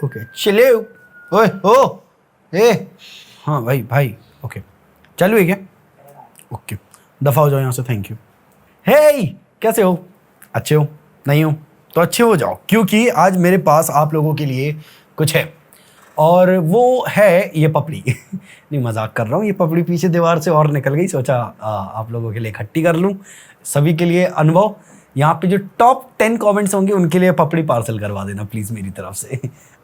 Okay चले ओए हो ए हाँ भाई भाई ओके चालू है क्या? ओके दफा हो जाओ यहाँ से, थैंक यू। हे कैसे हो? अच्छे हो? नहीं हो तो अच्छे हो जाओ, क्योंकि आज मेरे पास आप लोगों के लिए कुछ है, और वो है ये पपड़ी। नहीं मजाक कर रहा हूँ, ये पपड़ी पीछे दीवार से और निकल गई, सोचा आप लोगों के लिए इकट्ठी कर लूँ, सभी के लिए अनुभव। यहाँ पे जो टॉप 10 कमेंट्स होंगे उनके लिए पपड़ी पार्सल करवा देना प्लीज़ मेरी तरफ से।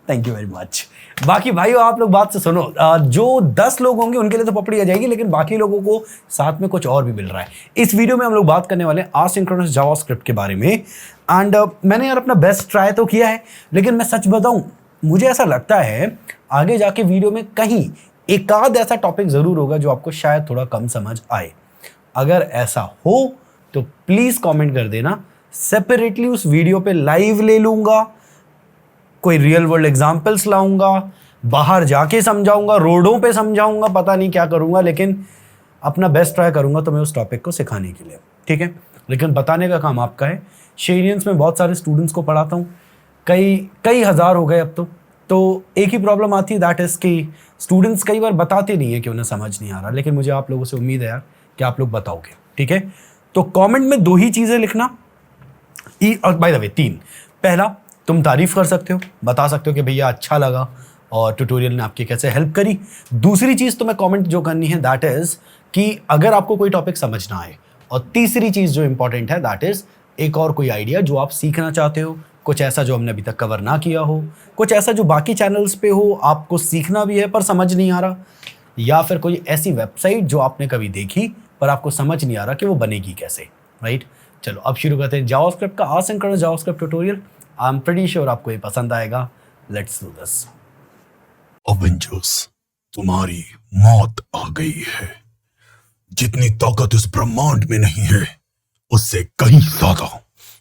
Thank you very much. बाकी भाइयों आप लोग बात से सुनो, जो 10 लोग होंगे उनके लिए तो पपड़ी आ जाएगी, लेकिन बाकी लोगों को साथ में कुछ और भी मिल रहा है। इस वीडियो में हम लोग बात करने वाले हैं एसिंक्रोनस जावास्क्रिप्ट के बारे में। एंड मैंने यार अपना बेस्ट ट्राई तो किया है, लेकिन मैं सच बताऊं मुझे ऐसा लगता है आगे जाके वीडियो में कहीं एक आध ऐसा टॉपिक जरूर होगा जो आपको शायद थोड़ा कम समझ आए। अगर ऐसा हो तो प्लीज कमेंट कर देना, सेपरेटली उस वीडियो पे लाइव ले लूंगा, कोई रियल वर्ल्ड एग्जांपल्स लाऊंगा, बाहर जाके समझाऊंगा, रोडों पे समझाऊंगा, पता नहीं क्या करूंगा, लेकिन अपना बेस्ट ट्राई करूंगा तो मैं उस टॉपिक को सिखाने के लिए, ठीक है। लेकिन बताने का काम आपका है। शेरियंस में बहुत सारे स्टूडेंट्स को पढ़ाता हूँ, कई हज़ार हो गए अब तो एक ही प्रॉब्लम आती है, दैट इज़ कि स्टूडेंट्स कई बार बताते नहीं है कि उन्हें समझ नहीं आ रहा, लेकिन मुझे आप लोगों से उम्मीद है यार कि आप लोग बताओगे, ठीक है। तो कमेंट में 2 ही चीज़ें लिखना, और बाय द वे 3। पहला, तुम तारीफ़ कर सकते हो, बता सकते हो कि भैया अच्छा लगा और ट्यूटोरियल ने आपकी कैसे हेल्प करी। दूसरी चीज़ तुम्हें कमेंट जो करनी है दैट इज़ कि अगर आपको कोई टॉपिक समझ ना आए, और तीसरी चीज़ जो इंपॉर्टेंट है दैट इज़ एक और कोई आइडिया जो आप सीखना चाहते हो, कुछ ऐसा जो हमने अभी तक कवर ना किया हो, कुछ ऐसा जो बाकी चैनल्स पे हो, आपको सीखना भी है पर समझ नहीं आ रहा, या फिर कोई ऐसी वेबसाइट जो आपने कभी देखी पर आपको समझ नहीं आ रहा कि वो बनेगी कैसे, राइट। चलो अब शुरू करते हैं जावास्क्रिप्ट का asynchronous JavaScript tutorial. I am pretty sure आपको ये पसंद आएगा। Let's do this. अवेंजर्स, तुम्हारी मौत आ गई है। जितनी ताकत इस ब्रह्मांड में नहीं है उससे कहीं ज्यादा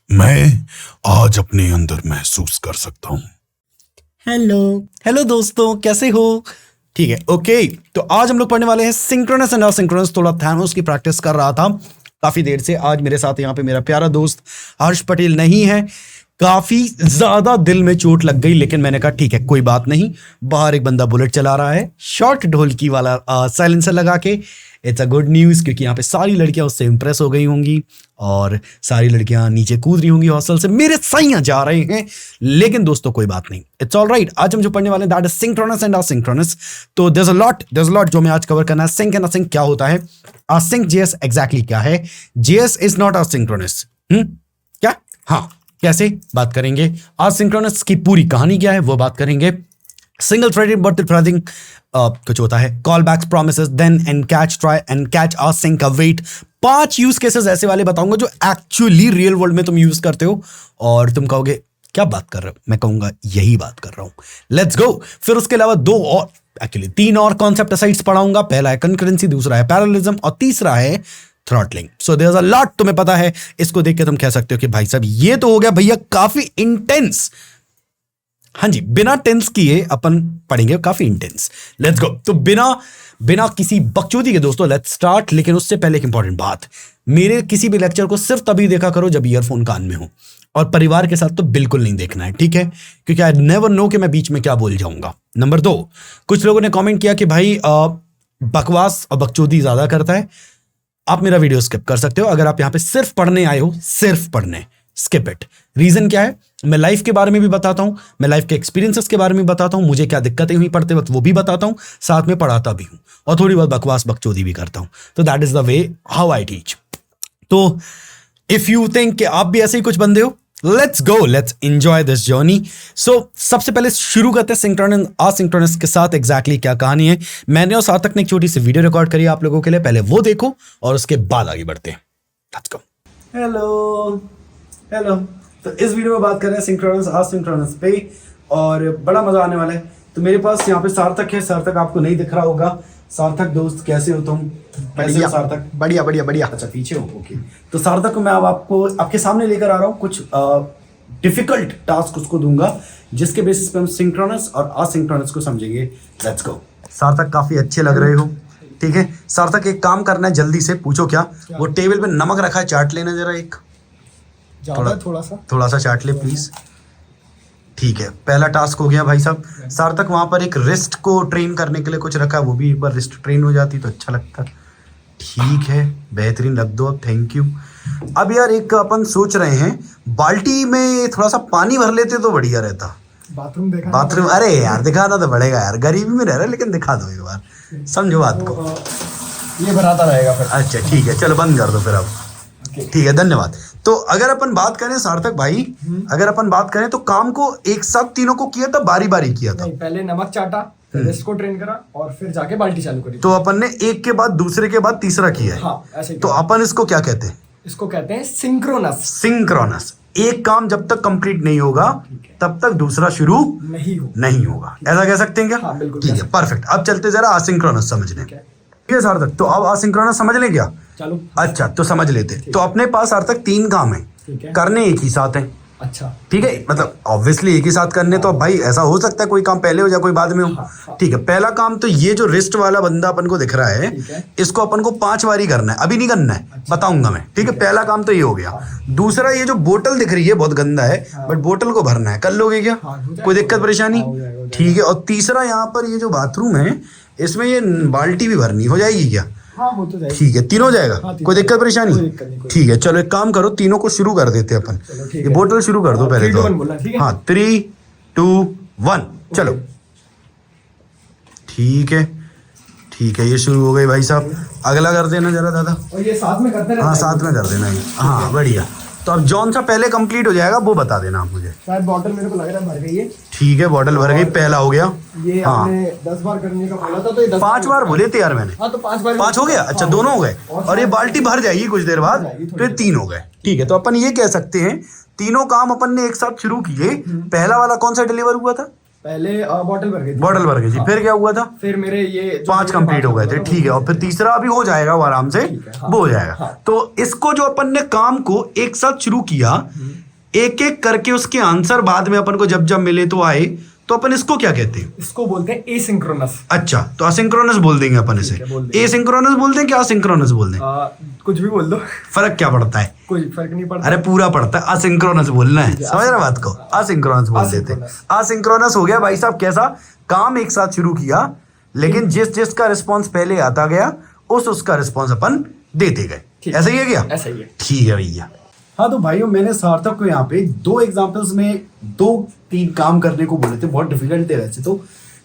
मैं आज अपने अंदर महसूस कर सकता हूं। हेलो दोस्तों, कैसे हो? ठीक है, ओके। तो आज हम लोग पढ़ने वाले हैं सिंक्रोनस एंड असिंक्रोनस। थोड़ा थैनोस की प्रैक्टिस कर रहा था काफी देर से। आज मेरे साथ यहाँ पे मेरा प्यारा दोस्त हर्ष पटेल नहीं है, काफी ज्यादा दिल में चोट लग गई, लेकिन मैंने कहा ठीक है कोई बात नहीं। बाहर एक बंदा बुलेट चला रहा है शॉर्ट ढोलकी वाला साइलेंसर लगा के। इट्स अ गुड न्यूज़, क्योंकि यहाँ पे सारी लड़कियां उससे इंप्रेस हो गई होंगी और सारी लड़कियां नीचे कूद रही होंगी हॉस्टल से, मेरे सैया जा रहे हैं। लेकिन दोस्तों कोई बात नहीं, इट्स ऑल राइट। आज हम जो पढ़ने वाले हैं that is synchronous and asynchronous. तो देयर इज अ लॉट जो मैं आज कवर करना है। सिंक एंड असिंक क्या होता है, असिंक जेएस एग्जैक्टली क्या है, जेएस इज नॉट असिंक्रोनस। क्या? हाँ, कैसे बात करेंगे। असिंक्रोनस की पूरी कहानी क्या है वो बात करेंगे। सिंगल थ्रेडेड मल्टीथ्रेडिंग कुछ होता है, callbacks, promises, then and catch, try and catch, async, await. 5 use cases ऐसे वाले बताऊंगा जो एक्चुअली रियल वर्ल्ड में तुम यूज करते हो और तुम कहोगे क्या बात कर रहे हो, मैं कहूंगा यही बात कर रहा हूं। Let's go. फिर उसके अलावा 3 और कॉन्सेप्ट साइट्स पढ़ाऊंगा। पहला है कंकरेंसी, दूसरा है पैरेललिज्म और तीसरा है throttling. So there is a lot, तुम्हें पता है। इसको देख के तुम कह सकते हो कि भाई साहब ये तो हो गया भैया काफी इंटेंस। हाँ जी, बिना टेंस किए अपन पढ़ेंगे, काफी इंटेंस। Let's go. तो बिना किसी बकचोदी के दोस्तों लेट्स स्टार्ट। लेकिन उससे पहले एक इंपॉर्टेंट बात, मेरे किसी भी लेक्चर को सिर्फ तभी देखा करो जब ईयरफोन कान में हो, और परिवार के साथ तो बिल्कुल नहीं देखना है, ठीक है, क्योंकि आई नेवर नो कि मैं बीच में क्या बोल जाऊंगा। नंबर 2, कुछ लोगों ने कॉमेंट किया कि भाई बकवास और बकचोदी ज्यादा करता है। आप मेरा वीडियो स्किप कर सकते हो। अगर आप यहाँ पे सिर्फ पढ़ने आए हो, सिर्फ पढ़ने, स्किप इट। रीजन क्या है, मैं लाइफ के बारे में भी बताता हूं, मैं लाइफ के एक्सपीरियंसेस के बारे में बताता हूं, मुझे क्या दिक्कतें हुई पढ़ते वक्त वो भी बताता हूं, साथ में पढ़ाता भी हूं, और थोड़ी बहुत बकवास बकचोदी भी करता हूं। तो that is the way how I teach. तो इफ यू थिंक कि आप भी ऐसे ही कुछ बंदे हो, let's go, let's enjoy this journey. So सबसे पहले शुरू करते हैं सिंक्रोनस असिंक्रोनस के साथ एग्जैक्टली क्या कहानी है। मैंने और सार्थक ने एक छोटी सी वीडियो रिकॉर्ड करी आप लोगों के लिए, पहले वो देखो और उसके बाद आगे बढ़ते हैं। Let's go. हेलो। तो इस वीडियो में बात कर रहे हैं सिंक्रोनस असिंक्रोनस पे, और बड़ा मजा आने वाला है। तो मेरे पास यहाँ पे सार्थक है। सार्थक आपको नहीं दिख रहा होगा। सार्थक दोस्त कैसे हो तुम? कैसे हो सार्थक? बढ़िया बढ़िया बढ़िया। अच्छा पीछे हो, ओके। तो सार्थक को मैं अब आपको आपके सामने लेकर आ रहा हूँ। कुछ डिफिकल्ट टास्क उसको दूंगा जिसके बेसिस पे हम सिंक्रोनस और असिंक्रोनस को समझेंगे। Let's go. सार्थक काफी अच्छे लग रहे हो, ठीक है। सार्थक एक काम करना है, जल्दी से पूछो क्या? वो टेबल पे नमक रखा है, चाट लेना जरा एक, थोड़ा सा थोड़ा सा चाट ले प्लीज। ठीक है, पहला टास्क हो गया भाई साहब। सार्थक वहां पर एक रिस्ट को ट्रेन करने के लिए कुछ रखा, वो भी एक बार रिस्ट ट्रेन हो जाती तो अच्छा लगता। ठीक है, बेहतरीन, रख दो अब, थैंक यू। अब यार एक अपन सोच रहे हैं बाल्टी में थोड़ा सा पानी भर लेते तो बढ़िया रहता। बाथरूम देखा? बाथरूम, अरे यार दिखाना तो पड़ेगा यार, गरीबी में रह रहा है, लेकिन दिखा दो एक बार, समझो बात को। ये बनाता रहेगा फिर। अच्छा ठीक है, चलो बंद कर दो फिर अब। ठीक है, धन्यवाद। तो अगर अपन बात करें सार्थक भाई, अगर अपन बात करें तो काम को एक साथ तीनों को किया था, बारी बारी किया था। नहीं, पहले नमक चाटा, फिर इसको ट्रेन करा और फिर जाके बाल्टी चालू करी। तो अपन ने एक के बाद दूसरे के बाद तीसरा किया है। हाँ, ऐसे ही तो अपन इसको क्या कहते हैं? इसको कहते हैं सिंक्रोनस। सिंक्रोनस। एक काम जब तक कंप्लीट नहीं होगा तब तक दूसरा शुरू नहीं होगा, ऐसा कह सकते हैं क्या? हाँ, बिल्कुल। ठीक है, परफेक्ट। अब चलते जरा असिंक्रोनस समझने। ठीक है। ठीक है सार्थक, तो अब असिंक्रोनस समझ लें क्या? चलो। अच्छा, तो समझ लेते। तो अपने पास सार्थक 3 काम है, ठीक है। करने एक ही साथ है। अच्छा, ठीक है, मतलब ऑब्वियसली एक ही साथ करने, तो अब भाई ऐसा हो सकता है कोई काम पहले हो जाए कोई बाद में हो। हाँ। ठीक है, पहला काम तो ये जो रिस्ट वाला बंदा अपन को दिख रहा है, ठीक है। इसको अपन को 5 बारी करना है, अभी नहीं करना है। अच्छा। बताऊंगा मैं। ठीक है, पहला काम तो ये हो गया। दूसरा, ये जो बोतल दिख रही है बहुत गंदा है, बट बोतल को भरना है, कर लोगे क्या? हाँ, हो जाएगा। कोई दिक्कत परेशानी? हाँ, हो जाएगा, हो जाएगा। ठीक है, और तीसरा यहाँ पर ये जो बाथरूम है, इसमें ये बाल्टी भी भरनी हो जाएगी क्या? हाँ, हो तो जाएगा। ठीक है, तीनों जाएगा। हाँ, तीनों कोई दिक्कत परेशानी? कोई दिक्कत नहीं, कोई ठीक है, चलो एक काम करो, तीनों को शुरू कर देते हैं अपन। चलो, ठीक ये है। बोतल शुरू कर दो पहले 3, तो। 2, 1 बोलना, ठीक है? हाँ, 3, 2, 1 चलो। ठीक है, ठीक है, ये शुरू हो गई भाई साहब। अगला कर देना जरा दादा। और ये साथ में करते रहते हाँ, हैं। साथ में कर देना ये। हाँ, बढ़िया। तो अब जौन सा पहले कंप्लीट हो जाएगा वो बता देना आप मुझे। शायद बॉटल मेरे को लग रहा है भर गई है। ठीक है, बॉटल भर गई, पहला हो गया। ये हाँ, आपने 10 बार करने का बोला था, तो ये 10 5 बार बोले थे यार मैंने। हाँ, तो 5 बार। 5 हो गया। अच्छा, हाँ, दोनों हो गए, और ये बाल्टी भर जाएगी कुछ देर बाद, जाएगी, थोड़ी तो ये देर। 3 हो गए। ठीक है, तो अपन ये कह सकते हैं तीनों काम अपन ने एक साथ शुरू किए। पहला वाला कौन सा डिलीवर हुआ था? पहले बॉटल भर गई थी। बॉटल भर गई थी। फिर क्या हुआ था? फिर मेरे ये जो 5 कंप्लीट हो गए थे। ठीक है, और फिर तीसरा अभी हो जाएगा वो आराम से, ठीक है, हाँ। वो हो जाएगा। हाँ। तो इसको जो अपन ने काम को एक साथ शुरू किया, एक एक करके उसके आंसर बाद में अपन को जब जब मिले तो आए, तो अपन इसको क्या कहते हैं? इसको बोलते हैं एसिंक्रोनस। अच्छा, तो असिंक्रोनस बोल देंगे अपन इसे। ठीक है, बोल देंगे। एसिंक्रोनस बोल दें क्या असिंक्रोनस बोल दें? कुछ भी बोल दो, फर्क क्या पड़ता है? कोई फर्क नहीं पड़ता। अरे पूरा पड़ता है, असिंक्रोनस बोलना है, समझ रहे बात को? असिंक्रोनस बोल देते हैं। असिंक्रोनस हो गया भाई साहब। कैसा काम एक साथ शुरू किया, लेकिन जिस जिसका रिस्पॉन्स पहले आता गया उसका रिस्पॉन्स अपन देते गए। ठीक। ऐसा ही है क्या? ऐसा ही है। ठीक है भैया। हाँ तो भाइयों, मैंने सार्थक को यहाँ पे 2 एग्जांपल्स में 2-3 काम करने को बोले थे, बहुत डिफिकल्ट थे वैसे तो।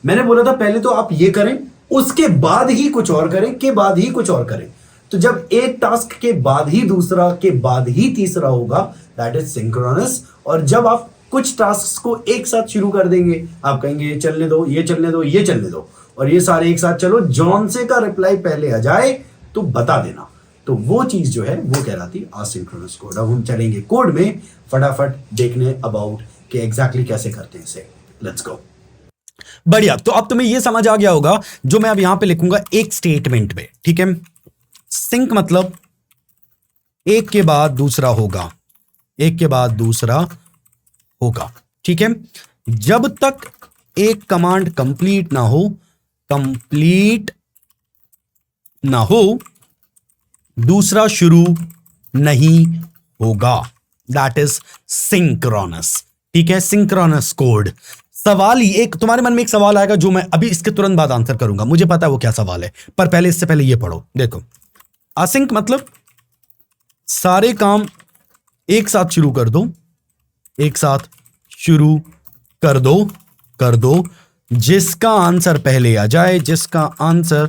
मैंने बोला था पहले तो आप ये करें, उसके बाद ही कुछ और करें, के बाद ही कुछ और करें। तो जब एक टास्क के बाद ही दूसरा, के बाद ही तीसरा होगा, दैट इज सिंक्रोनस। और जब आप कुछ टास्क को एक साथ शुरू कर देंगे, आप कहेंगे ये चलने दो, ये चलने दो, ये चलने दो, और ये सारे एक साथ चलो, जॉन से का रिप्लाई पहले आ जाए तो बता देना। तो वो चीज जो है वो कहलाती असिंक्रोनस कोड। अब हम चलेंगे कोड में फटाफट देखने अबाउट कि एग्जैक्टली कैसे करते हैं इसे। Let's go. बढ़िया, तो अब तुम्हें ये समझ आ गया होगा जो मैं अब यहां पे लिखूंगा एक स्टेटमेंट में। ठीक है, सिंक मतलब एक के बाद दूसरा होगा, एक के बाद दूसरा होगा। ठीक है, जब तक एक कमांड कंप्लीट ना हो दूसरा शुरू नहीं होगा। That is synchronous. ठीक है, सिंक्रोनस कोड। सवाल ही एक, तुम्हारे मन में एक सवाल आएगा जो मैं अभी इसके तुरंत बाद आंसर करूंगा, मुझे पता है वो क्या सवाल है, पर पहले इससे पहले ये पढ़ो। देखो, असिंक मतलब सारे काम एक साथ शुरू कर दो, एक साथ शुरू कर दो, जिसका आंसर पहले आ जाए, जिसका आंसर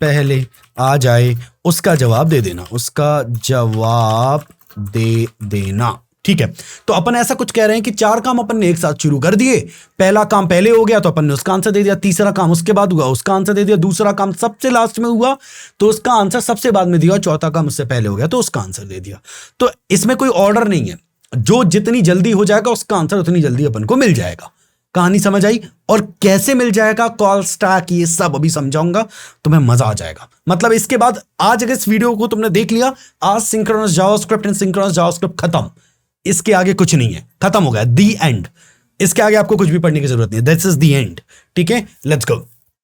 पहले आ जाए उसका जवाब दे देना, उसका जवाब दे देना। ठीक है, तो अपन ऐसा कुछ कह रहे हैं कि 4 काम अपन ने एक साथ शुरू कर दिए। पहला काम पहले हो गया तो अपन ने उसका आंसर दे दिया, तीसरा काम उसके बाद हुआ, उसका आंसर दे दिया, दूसरा काम सबसे लास्ट में हुआ तो उसका आंसर सबसे बाद में दिया, चौथा काम उससे पहले हो गया तो उसका आंसर दे दिया। तो इसमें कोई ऑर्डर नहीं है, जो जितनी जल्दी हो जाएगा उसका आंसर उतनी जल्दी अपन को मिल जाएगा। कहानी समझ आई? और कैसे मिल जाएगा, कॉल स्टैक, ये सब अभी समझाऊंगा, तुम्हें मजा आ जाएगा। मतलब इसके बाद आज अगर इस वीडियो को तुमने देख लिया, आज synchronous JavaScript and synchronous JavaScript खत्म, इसके आगे कुछ नहीं है, खत्म हो गया, दी एंड। इसके आगे आपको कुछ भी पढ़ने की जरूरत नहीं है, दिस इज दी एंड। ठीक है, लेट्स गो।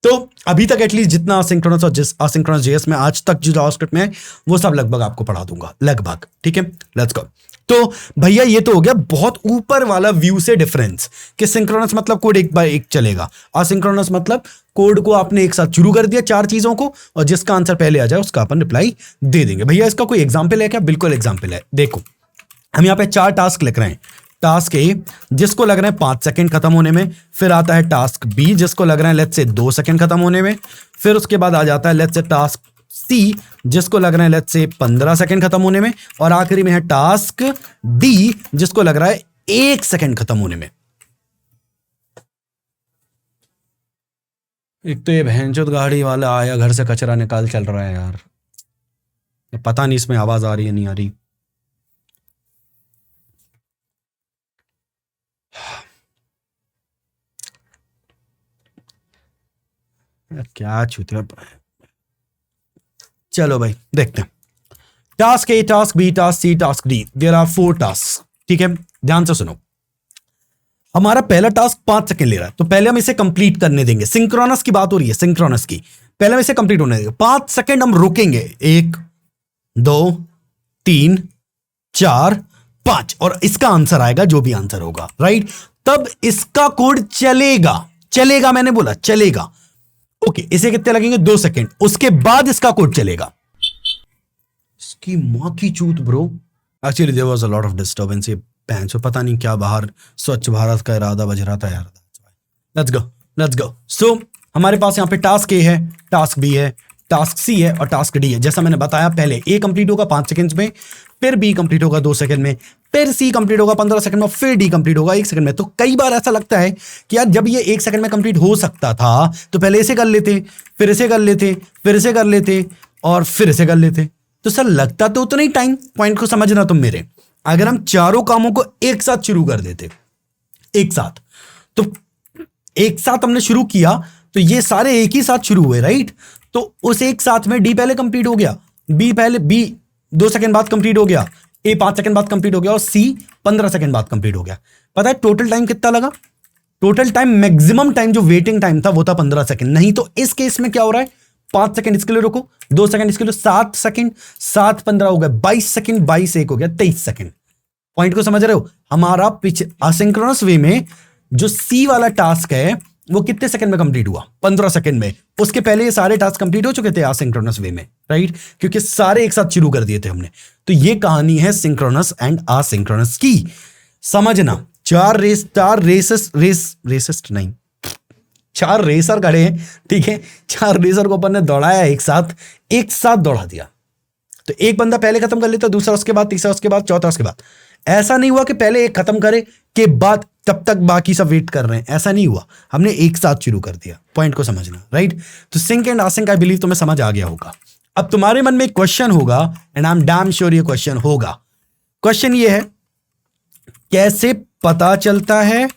तो अभी तक एटलीस्ट जितना असिंक्रोनस और असिंक्रोनस जेएस में आज तक जो जावास्क्रिप्ट में है वो सब लगभग आपको पढ़ा दूंगा, लगभग। ठीक है, लेट्स गो। तो भैया ये तो हो गया बहुत ऊपर वाला व्यू से डिफरेंस कि सिंक्रोनस मतलब कोड एक बार एक चलेगा, असिंक्रोनस मतलब कोड को आपने एक साथ शुरू कर दिया चार चीजों को और जिसका आंसर पहले आ जाए उसका अपन रिप्लाई दे देंगे। भैया इसका कोई एग्जाम्पल है क्या? बिल्कुल एग्जाम्पल है। देखो हम यहाँ पे 4 टास्क लिख रहे हैं। टास्क ए जिसको लग रहा है 5 सेकंड खत्म होने में, फिर आता है टास्क बी जिसको लग रहा है लेट्स से 2 सेकंड खत्म होने में, फिर उसके बाद आ जाता है लेट्स से टास्क सी जिसको लग रहा है लेट्स से 15 सेकंड खत्म होने में, और आखिरी में है टास्क डी जिसको लग रहा है 1 सेकंड खत्म होने में। एक तो ये भैंचोद गाड़ी वाला आया घर से कचरा निकाल चल रहा है यार, पता नहीं इसमें आवाज आ रही है नहीं आ रही। क्या छूते अब। चलो भाई देखते हैं। Task A, task B, task C, task D, there are 4 task. ठीक है, ध्यान से सुनो। हमारा पहला टास्क 5 सेकंड ले रहा है, तो पहले हम इसे कंप्लीट करने देंगे। सिंक्रोनस की बात हो रही है, सिंक्रोनस की। पहले हम इसे कंप्लीट होने देंगे। 5 सेकंड हम रुकेंगे, 1 2 3 4 5, और इसका आंसर आएगा जो भी आंसर होगा, राइट। तब इसका कोड चलेगा, चलेगा मैंने बोला चलेगा। ओके, इसे कितने लगेंगे? 2 सेकंड। उसके बाद इसका कोड चलेगा। इसकी मां की चूत bro. Actually there was a lot of disturbance. ये पैंचो पता नहीं क्या बाहर स्वच्छ भारत का इरादा बज रहा था यार। Let's go, let's go. सो हमारे पास यहाँ पे टास्क ए है, टास्क बी है, टास्क सी है और टास्क डी है। जैसा मैंने बताया पहले, ए कंप्लीट होगा 5 सेकंड्स में, फिर बी कंप्लीट होगा 2 सेकंड में, फिर सी कंप्लीट होगा 15 सेकंड में, फिर डी कंप्लीट होगा 1 सेकंड में। तो कई बार ऐसा लगता है कि यार जब ये 1 सेकंड में कंप्लीट हो सकता था तो पहले इसे कर लेते, फिर इसे कर लेते, फिर इसे कर लेते और फिर इसे कर लेते। तो सर लगता तो उतना ही टाइम। पॉइंट को समझना तुम मेरे। अगर हम चारों कामों को एक साथ शुरू कर देते, एक साथ, तो एक साथ हमने शुरू किया तो ये सारे एक ही साथ शुरू हुए, राइट। तो उस एक साथ में डी पहले कंप्लीट हो गया, बी 2 सेकंड बाद कंप्लीट हो गया, ए 5 सेकंड बाद कंप्लीट हो गया और सी 15 सेकंड बाद कंप्लीट हो गया। पता है टोटल टाइम कितना लगा? टोटल टाइम, मैक्सिमम टाइम जो वेटिंग टाइम था वो था 15 सेकंड। नहीं तो इस केस में क्या हो रहा है, 5 सेकंड इसके लिए रुको, 2 सेकंड इसके लिए, 7 सेकंड, 7 15 हो गया 22 सेकंड, 22 1 हो गया 23 सेकंड। पॉइंट को समझ रहे हो? हमारा असिंक्रोनस वे में जो सी वाला टास्क है वो कितने सेकंड में कंप्लीट हुआ? 15 सेकंड में। उसके पहले ये सारे टास्क कंप्लीट हो चुके थे असिंक्रोनस वे में, राइट, क्योंकि सारे एक साथ शुरू कर दिए थे हमने। तो ये कहानी है सिंक्रोनस एंड असिंक्रोनस की। समझना, 4 रेसर खड़े हैं, ठीक है। 4 रेसर को अपन ने दौड़ाया एक साथ दौड़ा दिया। तो एक बंदा पहले खत्म कर लेता, दूसरा उसके बाद, तीसरा उसके बाद, चौथा उसके बाद। ऐसा नहीं हुआ कि पहले एक खत्म करे के बाद तब तक बाकी सब वेट कर रहे हैं, ऐसा नहीं हुआ। हमने एक साथ शुरू कर दिया। पॉइंट को समझना, राइट। तो sync and async I believe तुम्हें समझ आ गया होगा। अब तुम्हारे मन में एक क्वेश्चन होगा, and I am damn sure ये क्वेश्चन होगा। क्वेश्चन ये है, कैसे पता चलता है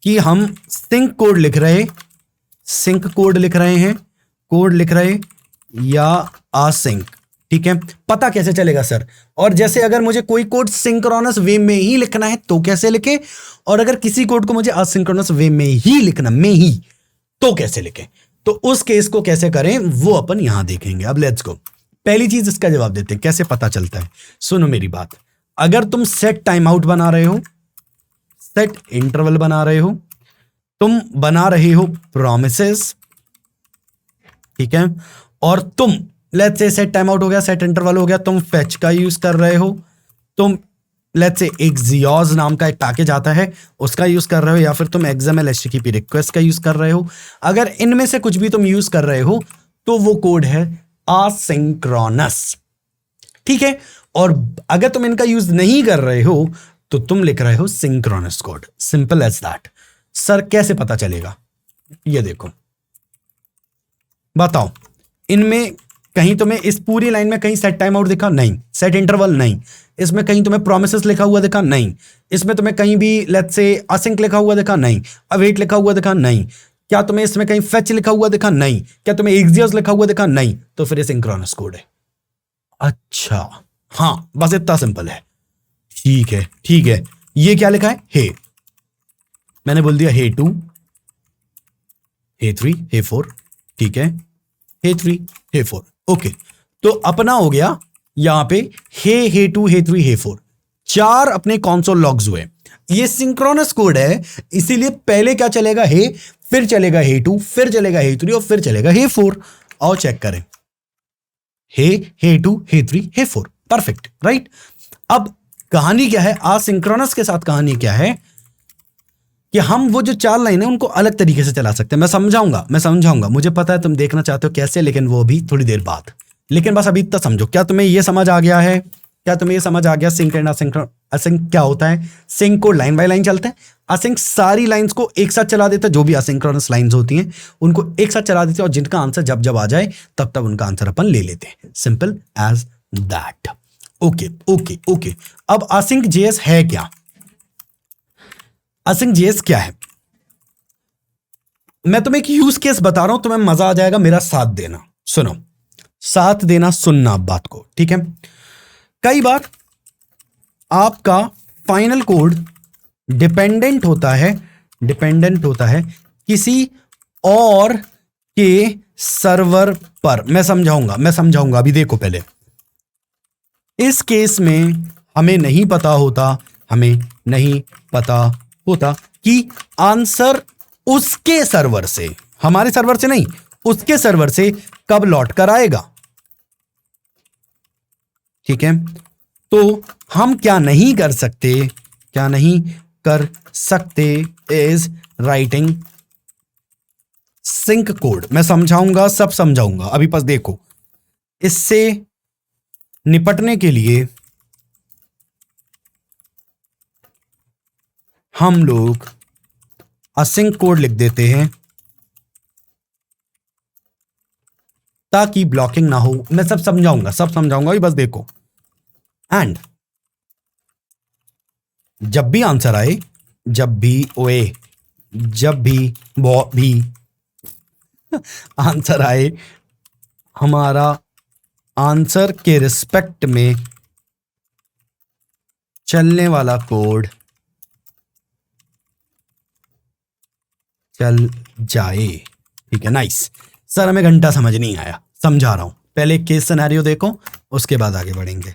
कि हम सिंक कोड लिख रहे हैं, कोड लिख रहे या असिंक? ठीक है, पता कैसे चलेगा सर? और जैसे अगर मुझे कोई कोड सिंक्रोनस वे में ही लिखना है तो कैसे लिखें, और अगर किसी कोड को मुझे असिंक्रोनस वे में ही लिखना तो कैसे लिखें? तो उस केस को कैसे करें वो अपन यहां देखेंगे। अब लेट्स गो। पहली चीज इसका जवाब देते हैं, कैसे पता चलता है। सुनो मेरी बात, अगर तुम सेट टाइम आउट बना रहे हो, सेट इंटरवल बना रहे हो, तुम बना रहे हो प्रोमिसेस, ठीक है, और तुम let's say set time out हो गया, सेट इंटरवल हो गया, तुम फेच का यूज कर रहे हो, तुम लेट्स से एक जियोज नाम का एक पैकेज आता है उसका यूज कर रहे हो, या फिर तुम XML HTTP रिक्वेस्ट का यूज कर रहे हो। अगर इनमें से कुछ भी तुम यूज कर रहे हो तो वो कोड है असिंक्रोनस, ठीक है। और अगर तुम इनका यूज नहीं कर रहे हो तो तुम लिख रहे हो synchronous code. Simple as that. Sir कैसे पता चलेगा? ये देखो, बताओ, इनमें कहीं तुम्हें इस पूरी लाइन में कहीं सेट टाइम आउट दिखा? नहीं। Set interval? नहीं। इसमें कहीं तुम्हें प्रोमिसेस लिखा हुआ दिखा? नहीं। इसमें तुम्हें कहीं भी लेट्स से असिंक लिखा हुआ दिखा? नहीं। अवेट लिखा हुआ दिखा? नहीं। क्या तुम्हें इसमें कहीं फेच लिखा हुआ दिखा? नहीं। क्या तुम्हें एक्सियोस लिखा हुआ दिखा? नहीं। तो फिर ये सिंक्रोनस कोड है। अच्छा, हाँ, बस इतना सिंपल है। ठीक है, ठीक है। ये क्या लिखा है? हे, मैंने बोल दिया हे 2, हे 3, हे 4, ठीक है, हे 3, हे 4। ओके, तो अपना हो गया यहां पे हे 2, हे 3, हे 4। 4 अपने कंसोल लॉग्स हुए। ये सिंक्रोनस कोड है, इसीलिए पहले क्या चलेगा, हे, फिर चलेगा हे 2, फिर चलेगा हे 3 और फिर चलेगा हे 4। आओ चेक करें, हे 2, हे 3, हे 4, परफेक्ट, राइट। अब कहानी क्या है, असिंक्रोनस के साथ कहानी क्या है कि हम वो जो 4 लाइन है उनको अलग तरीके से चला सकते हैं। मैं समझाऊंगा, मुझे पता है तुम देखना चाहते हो कैसे, लेकिन वो भी थोड़ी देर बाद। लेकिन बस अभी इतना समझो, क्या तुम्हें ये समझ आ गया है, क्या तुम्हें ये समझ आ गया सिंक एंड असिंक्रोनस? असिंक क्या होता है? सिंक को लाइन बाय लाइन चलते हैं, असिंक सारी लाइंस को एक साथ चला देता है, जो भी असिंक्रोनस लाइंस होती हैं उनको एक साथ चला देते हैं, और जिनका आंसर जब जब आ जाए तब तब उनका आंसर अपन ले लेते हैं, simple as that. Okay okay okay. अब असिंक जेएस है क्या? असिंक जेएस क्या है? मैं तुम्हें एक यूज केस बता रहा हूं, तुम्हें मजा आ जाएगा, मेरा साथ देना, सुनो, साथ देना, सुनना बात को, ठीक है। कई बार आपका फाइनल कोड डिपेंडेंट होता है किसी और के सर्वर पर। मैं समझाऊंगा, अभी देखो पहले। इस केस में हमें नहीं पता होता कि आंसर उसके सर्वर से, हमारे सर्वर से नहीं, उसके सर्वर से कब लौट कर आएगा, ठीक है। तो हम क्या नहीं कर सकते इज राइटिंग सिंक कोड। मैं समझाऊंगा, सब समझाऊंगा, अभी बस देखो। इससे निपटने के लिए हम लोग असिंक कोड लिख देते हैं ताकि ब्लॉकिंग ना हो। मैं सब समझाऊंगा, अभी बस देखो। एंड जब भी आंसर आए, जब भी आंसर आए, हमारा आंसर के रिस्पेक्ट में चलने वाला कोड चल जाए, ठीक है। नाइस सर, हमें घंटा समझ नहीं आया, समझा रहा हूं। पहले केस सिनेरियो देखो, उसके बाद आगे बढ़ेंगे।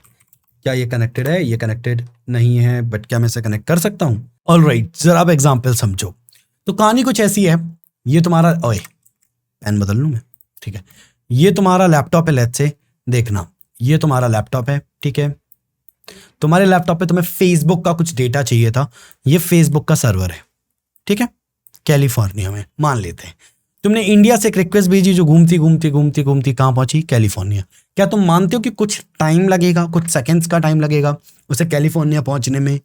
क्या ये कनेक्टेड है? ये कनेक्टेड नहीं है, बट क्या मैं इसे कनेक्ट कर सकता हूं? ऑलराइट, जरा आप एग्जांपल समझो। तो कहानी कुछ ऐसी है, ये तुम्हारा, ओए पेन बदल लूं मैं, ठीक है। ये तुम्हारा लैपटॉप है, लेट्स से, देखना, ये तुम्हारा लैपटॉप है, ठीक है। तुम्हारे लैपटॉप पे तुम्हें फेसबुक का कुछ डेटा चाहिए था, ये फेसबुक का सर्वर है, ठीक है, कैलिफोर्निया में, मान लेते हैं। तुमने इंडिया से एक रिक्वेस्ट भेजी जो घूमती कहां पहुंची? कैलिफोर्निया। क्या तुम मानते हो कि कुछ टाइम लगेगा, कुछ सेकंड्स का टाइम लगेगा उसे कैलिफोर्निया पहुंचने में?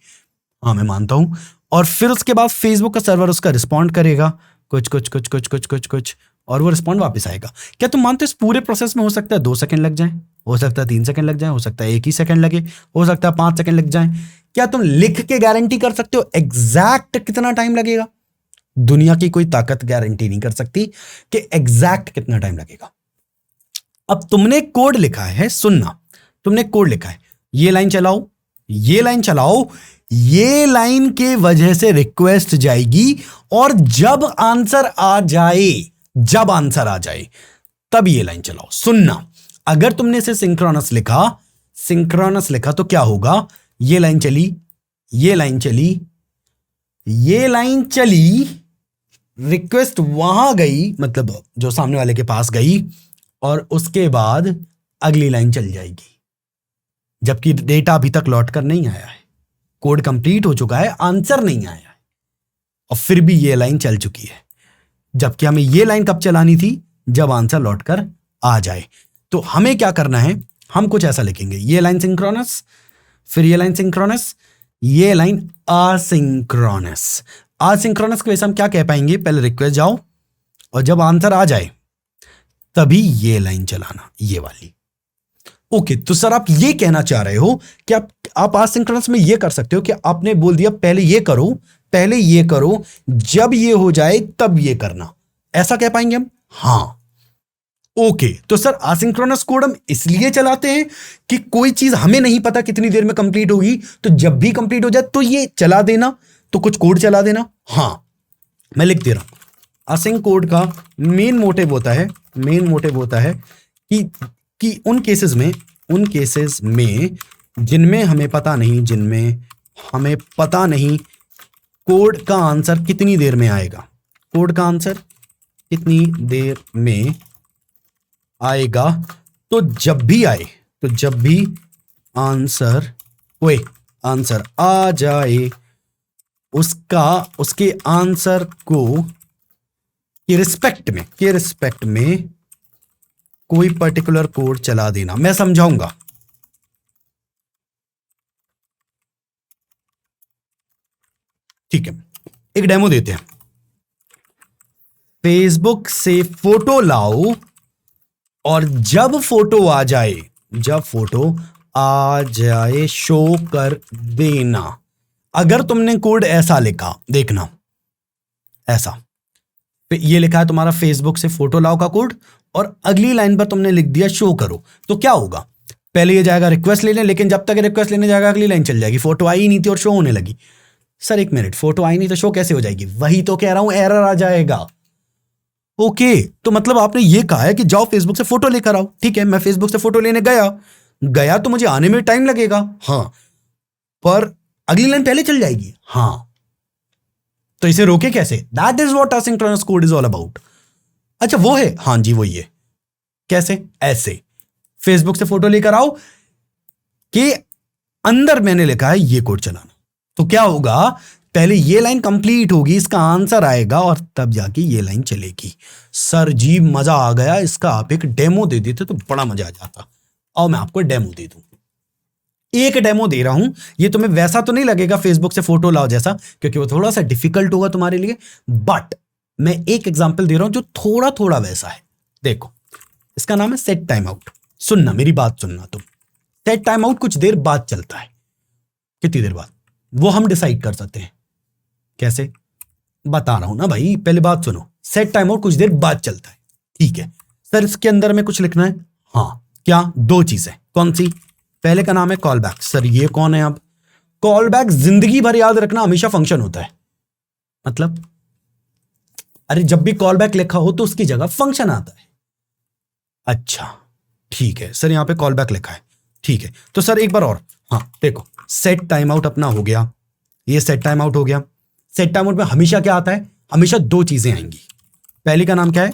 हाँ, मैं मानता हूं। और फिर उसके बाद फेसबुक का सर्वर उसका रिस्पॉन्ड करेगा, कुछ, और वो रिस्पॉन्ड वापस आएगा। क्या तुम मानते हो इस पूरे प्रोसेस में हो सकता है 2 सेकंड लग जाए, हो सकता है 3 सेकंड लग जाए, हो सकता है 1 ही सेकंड लगे, हो सकता है 5 सेकंड लग जाए? क्या तुम लिख के गारंटी कर सकते हो एग्जैक्ट कितना टाइम लगेगा? दुनिया की कोई ताकत गारंटी नहीं कर सकती कि एग्जैक्ट कितना टाइम लगेगा। अब तुमने कोड लिखा है, सुनना, तुमने कोड लिखा है, ये लाइन चलाओ, ये लाइन के वजह से रिक्वेस्ट जाएगी, और जब आंसर आ जाए तब ये लाइन चलाओ। सुनना, अगर तुमने इसे सिंक्रोनस लिखा तो क्या होगा? ये लाइन चली, रिक्वेस्ट वहां गई, मतलब जो सामने वाले के पास गई, और उसके बाद अगली लाइन चल जाएगी, जबकि डेटा अभी तक लौट कर नहीं आया है, कोड कंप्लीट हो चुका है, आंसर नहीं आया है, और फिर भी ये लाइन चल चुकी है। जबकि हमें ये लाइन कब चलानी थी? जब आंसर लौट कर आ जाए। तो हमें क्या करना है? हम कुछ ऐसा लिखेंगे, ये लाइन सिंक्रोनस, फिर ये लाइन सिंक्रोनस, ये लाइन असिंक्रोनस। असिंक्रोनस की वजह से हम क्या कह पाएंगे? पहले रिक्वेस्ट जाओ, और जब आंसर आ जाए तभी ये लाइन चलाना, ये वाली। ओके, तो सर आप ये कहना चाह रहे हो कि आप असिंक्रोनस में ये कर सकते हो कि आपने बोल दिया पहले ये करो, जब ये हो जाए तब ये करना, ऐसा कह पाएंगे हम? हाँ। ओके, तो सर असिंक्रोनस कोड हम इसलिए चलाते हैं कि कोई चीज हमें नहीं पता कितनी देर में कंप्लीट होगी, तो जब भी कंप्लीट हो जाए तो ये चला देना, तो कुछ कोड चला देना। हाँ, मैं लिख दे रहा हूं, असिंक कोड का मेन मोटिव होता है कि उन केसेस में जिनमें हमें पता नहीं कोड का आंसर कितनी देर में आएगा, कोड का आंसर कितनी देर में आएगा। तो जब भी आंसर आ जाए उसके आंसर के रिस्पेक्ट में कोई पर्टिकुलर कोड चला देना। मैं समझाऊंगा। ठीक है, एक डेमो देते हैं। फेसबुक से फोटो लाओ और जब फोटो आ जाए शो कर देना। अगर तुमने कोड ऐसा लिखा, देखना ऐसा, ये लिखा है तुम्हारा फेसबुक से फोटो लाओ का कोड, और अगली लाइन पर तुमने लिख दिया शो करो, तो क्या होगा? पहले ये जाएगा रिक्वेस्ट लेने, लेकिन जब तक रिक्वेस्ट लेने जाएगा अगली लाइन चल जाएगी। फोटो आई नहीं थी और शो होने लगी। सर एक मिनट, फोटो आई नहीं तो शो कैसे हो जाएगी? वही तो कह रहा हूं, एरर आ जाएगा। ओके, तो मतलब आपने ये कहा है कि जाओ फेसबुक से फोटो लेकर आओ। ठीक है, मैं फेसबुक से फोटो लेने गया तो मुझे आने में टाइम लगेगा, हाँ, पर अगली लाइन पहले चल जाएगी, हाँ। तो इसे रोके कैसे? That is what asynchronous code is all about. अच्छा वो है, हाँ जी वो ये। कैसे? ऐसे फेसबुक से फोटो लेकर आओ के अंदर मैंने लिखा है ये कोड चलाना। तो क्या होगा? पहले ये लाइन कंप्लीट होगी, इसका आंसर आएगा और तब जाके ये लाइन चलेगी। सर जी मजा आ गया, इसका आप एक डेमो दे देते तो बड़ा मजा आ जाता। और मैं आपको डेमो दे दूं, एक डेमो दे रहा हूं। ये तुम्हें वैसा तो नहीं लगेगा फेसबुक से फोटो लाओ जैसा, क्योंकि वो थोड़ा सा डिफिकल्ट होगा तुम्हारे लिए, बट मैं एक एग्जांपल दे रहा हूं जो थोड़ा थोड़ा वैसा है। देखो, इसका नाम है सेट टाइम आउट। सुनना, मेरी बात सुनना तुम। सेट टाइम आउट कुछ देर बाद चलता है। कितनी देर बाद वो हम डिसाइड कर सकते हैं। कैसे? बता रहा हूं ना भाई, पहले बात सुनो। सेट टाइम आउट कुछ देर बाद चलता है, ठीक है सर। इसके अंदर में कुछ लिखना है, हाँ। क्या? दो चीजें। कौन सी? पहले का नाम है कॉल बैक। सर ये कौन है? अब कॉल बैक जिंदगी भर याद रखना, हमेशा फंक्शन होता है। मतलब अरे जब भी कॉल बैक लिखा हो तो उसकी जगह फंक्शन आता है। अच्छा ठीक है सर, यहां पे कॉल बैक लिखा है, ठीक है। तो सर एक बार और, हाँ देखो, सेट टाइम आउट अपना हो गया, ये सेट टाइम आउट हो गया। सेट टाइम आउट में हमेशा क्या आता है? हमेशा दो चीजें आएंगी। पहली का नाम क्या है?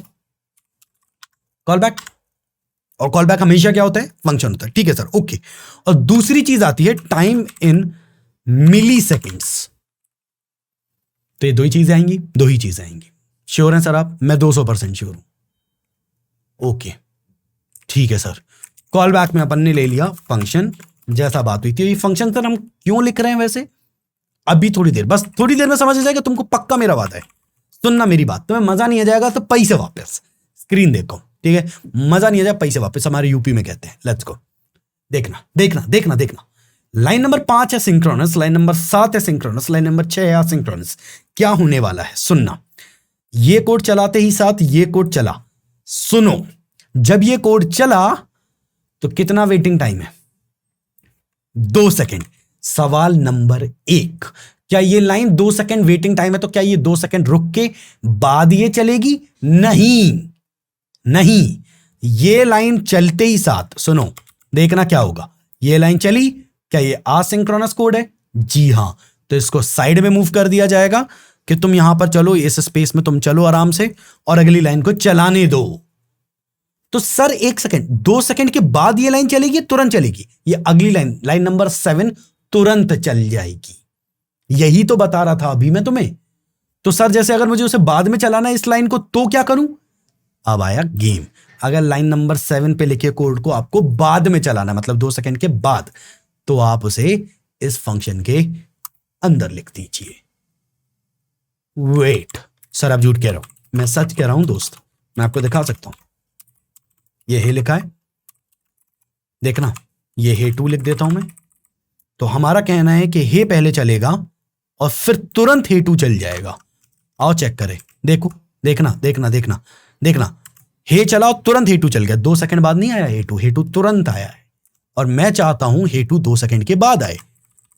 कॉल बैक, और कॉल बैक हमेशा क्या होता है? फंक्शन होता है, ठीक है सर, ओके। और दूसरी चीज आती है टाइम इन मिली सेकेंड्स। तो ये दो ही चीजें आएंगी, दो ही चीजें आएंगी। श्योर हैं सर आप? मैं 200% श्योर हूं। ओके ठीक है सर। कॉल बैक में अपन ने ले लिया फंक्शन, जैसा बात हुई थी। ये फंक्शन सर हम क्यों लिख रहे हैं वैसे? अभी थोड़ी देर, बस थोड़ी देर में समझ आ जाएगा तुमको, पक्का मेरा बात है। सुनना मेरी बात, तुम्हें मजा नहीं आ जाएगा तो पैसे वापस। स्क्रीन देखो, ठीक है? मजा नहीं आ जाए, पैसे वापस, हमारे यूपी में कहते हैं। Let's go. देखना देखना देखना देखना। लाइन नंबर 5 है सिंक्रोनस, लाइन नंबर 7 है सिंक्रोनस, लाइन नंबर 6 है असिंक्रोनस। क्या होने वाला है? सुनना। ये कोड चलाते ही साथ ये कोड चला। सुनो, जब ये कोड चला तो कितना वेटिंग टाइम है? 2 सेकेंड। सवाल नंबर 1, क्या ये लाइन 2 सेकेंड वेटिंग टाइम है तो क्या ये 2 सेकेंड रुक के बाद ये चलेगी? नहीं नहीं, ये लाइन चलते ही साथ, सुनो देखना क्या होगा। ये लाइन चली, क्या ये असिंक्रोनस कोड है? जी हां। तो इसको साइड में मूव कर दिया जाएगा कि तुम यहां पर चलो, इस स्पेस में तुम चलो आराम से, और अगली लाइन को चलाने दो। तो सर 1 सेकेंड, 2 सेकेंड के बाद ये लाइन चलेगी, तुरंत चलेगी? ये अगली लाइन, लाइन नंबर 7 तुरंत चल जाएगी। यही तो बता रहा था अभी मैं तुम्हें। तो सर जैसे अगर मुझे उसे बाद में चलाना है इस लाइन को, तो क्या करूं? अब आया गेम। अगर लाइन नंबर 7 पे लिखे कोड को आपको बाद में चलाना, मतलब 2 सेकेंड के बाद, तो आप उसे इस फंक्शन के अंदर लिख दीजिए। वेट सर, आप झूठ कह रहे हो? मैं सच कह रहा हूं दोस्त, मैं आपको दिखा सकता हूं। ये हे लिखा है, देखना, ये हे 2 लिख देता हूं मैं। तो हमारा कहना है कि हे पहले चलेगा और फिर तुरंत हे 2 चल जाएगा। आओ चेक करें, देखो, देखना देखना देखना देखना। हे चला और तुरंत हे 2 चल गया। 2 सेकंड बाद नहीं आया हे 2 तुरंत आया है। और मैं चाहता हूं हे 2 2 सेकंड के बाद आए।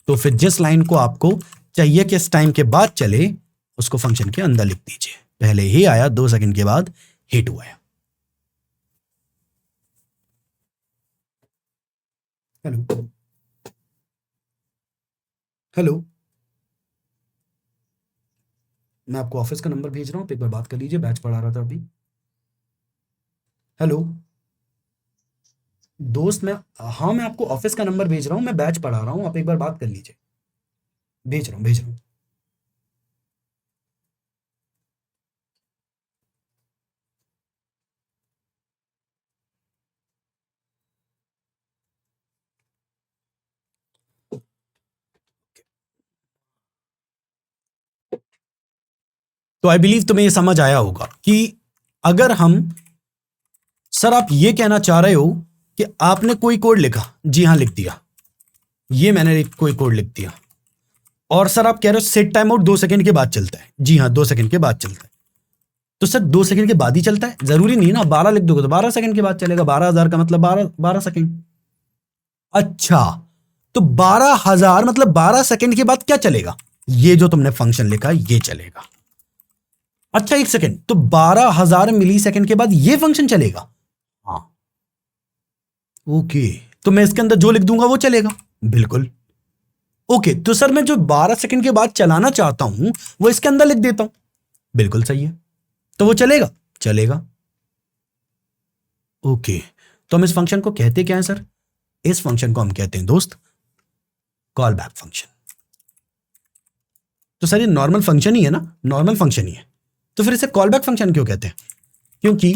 तो फिर जिस लाइन को आपको चाहिए कि इस टाइम के बाद चले, उसको फंक्शन के अंदर लिख दीजिए। पहले हे आया, 2 सेकंड के बाद हे 2 आया। हेलो, हेलो, मैं आपको ऑफिस का नंबर भेज रहा हूँ, आप एक बार बात कर लीजिए, बैच पढ़ा रहा था अभी। हेलो दोस्त, मैं आपको ऑफिस का नंबर भेज रहा हूँ, मैं बैच पढ़ा रहा हूँ, आप एक बार बात कर लीजिए। भेज रहा हूँ। तो आई बिलीव तुम्हें ये समझ आया होगा कि अगर हम, सर आप ये कहना चाह रहे हो कि आपने कोई कोड लिखा, जी हाँ लिख दिया, ये मैंने कोई कोड लिख दिया, और सर आप कह रहे हो सेट टाइम आउट 2 सेकंड के बाद चलता है, जी हाँ 2 सेकंड के बाद चलता है। तो सर 2 सेकंड के बाद ही चलता है, जरूरी नहीं ना 12 लिख दोगे तो 12 सेकंड के बाद चलेगा, 12,000 का मतलब 12 सेकंड। अच्छा, तो 12,000 मतलब 12 सेकंड के बाद क्या चलेगा, ये जो तुमने फंक्शन लिखा ये चलेगा। अच्छा 1 सेकंड, तो 12,000 मिली सेकंड के बाद ये फंक्शन चलेगा। हाँ ओके, तो मैं इसके अंदर जो लिख दूंगा वो चलेगा, बिल्कुल ओके। तो सर मैं जो 12 सेकंड के बाद चलाना चाहता हूं वो इसके अंदर लिख देता हूं, बिल्कुल सही है, तो वो चलेगा, चलेगा ओके। तो हम इस फंक्शन को कहते क्या है सर, इस फंक्शन को हम कहते हैं दोस्त कॉल बैक फंक्शन। तो सर ये नॉर्मल फंक्शन ही है ना, नॉर्मल फंक्शन ही है, तो फिर इसे कॉल बैक फंक्शन क्यों कहते हैं, क्योंकि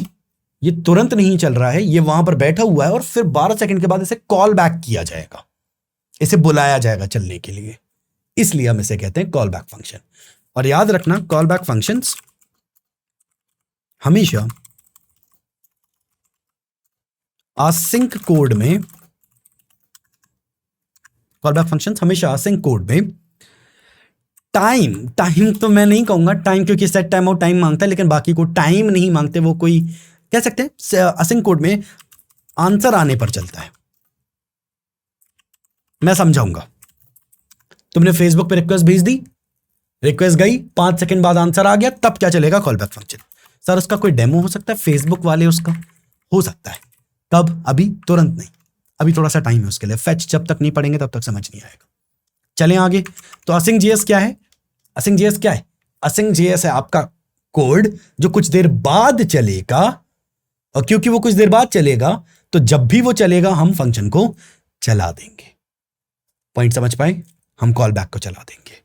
ये तुरंत नहीं चल रहा है, ये वहां पर बैठा हुआ है और फिर 12 सेकंड के बाद इसे कॉल बैक किया जाएगा, इसे बुलाया जाएगा चलने के लिए, इसलिए हम इसे कहते हैं कॉल बैक फंक्शन। और याद रखना कॉल बैक फंक्शंस हमेशा असिंक कोड में, कॉल बैक फंक्शंस हमेशा असिंक कोड में टाइम तो मैं नहीं कहूंगा टाइम, क्योंकि सेट टाइम आउट टाइम मांगता है, लेकिन बाकी को टाइम नहीं मांगते, वो कोई कह सकते हैं असिंक कोड में आंसर आने पर चलता है। मैं समझाऊंगा, तुमने फेसबुक पे रिक्वेस्ट भेज दी, रिक्वेस्ट गई, 5 सेकंड बाद आंसर आ गया, तब क्या चलेगा, कॉल बैक फंक्शन। सर उसका कोई डेमो हो सकता है, फेसबुक वाले उसका हो सकता है, कब, अभी तुरंत नहीं, अभी थोड़ा सा टाइम है उसके लिए, फैच जब तक नहीं पढ़ेंगे तब तक समझ नहीं आएगा। चलें आगे। तो असिंक जेएस क्या है, असिंक जेएस क्या है, असिंक जेएस है आपका कोड जो कुछ देर बाद चलेगा, और क्योंकि वो कुछ देर बाद चलेगा तो जब भी वो चलेगा हम फंक्शन को चला देंगे। पॉइंट समझ पाए, हम कॉल बैक को चला देंगे,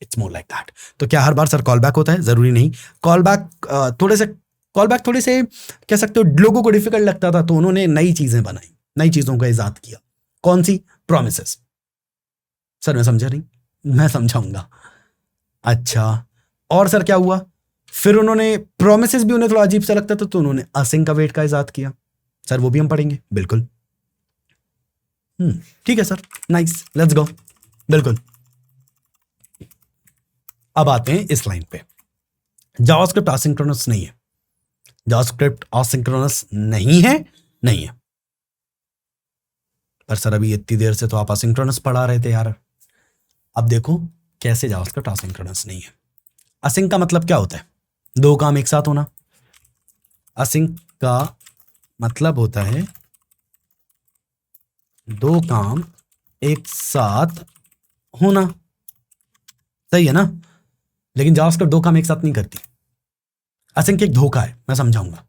इट्स मोर लाइक दैट। तो क्या हर बार सर कॉल बैक होता है, जरूरी नहीं। कॉल बैक थोड़े से कह सकते हो लोगों को डिफिकल्ट लगता था, तो उन्होंने नई चीजें बनाई, नई चीजों का इजाद किया। कौन सी, प्रोमिसेस। सर मैं समझा नहीं, मैं समझाऊंगा। अच्छा, और सर क्या हुआ, फिर उन्होंने प्रोमिसेस भी उन्हें थोड़ा अजीब सा लगता था, तो उन्होंने असिंक का वेट का इजाद किया। सर वो भी हम पढ़ेंगे, बिल्कुल। ठीक है सर, नाइस, लेट्स गो, बिल्कुल। अब आते हैं इस लाइन पे, जावास्क्रिप्ट एसिंक्रोनस नहीं है, जावास्क्रिप्ट एसिंक्रोनस नहीं है, नहीं है। पर सर अभी इतनी देर से तो आप एसिंक्रोनस पढ़ा रहे थे यार, अब देखो कैसे जावास्क्रिप्ट एसिंक्रोनस नहीं है। असिंक का मतलब क्या होता है, दो काम एक साथ होना। असिंक का मतलब होता है दो काम एक साथ होना, सही है ना, लेकिन जावास्क्रिप्ट दो काम एक साथ नहीं करती। असिंक एक धोखा है, मैं समझाऊंगा।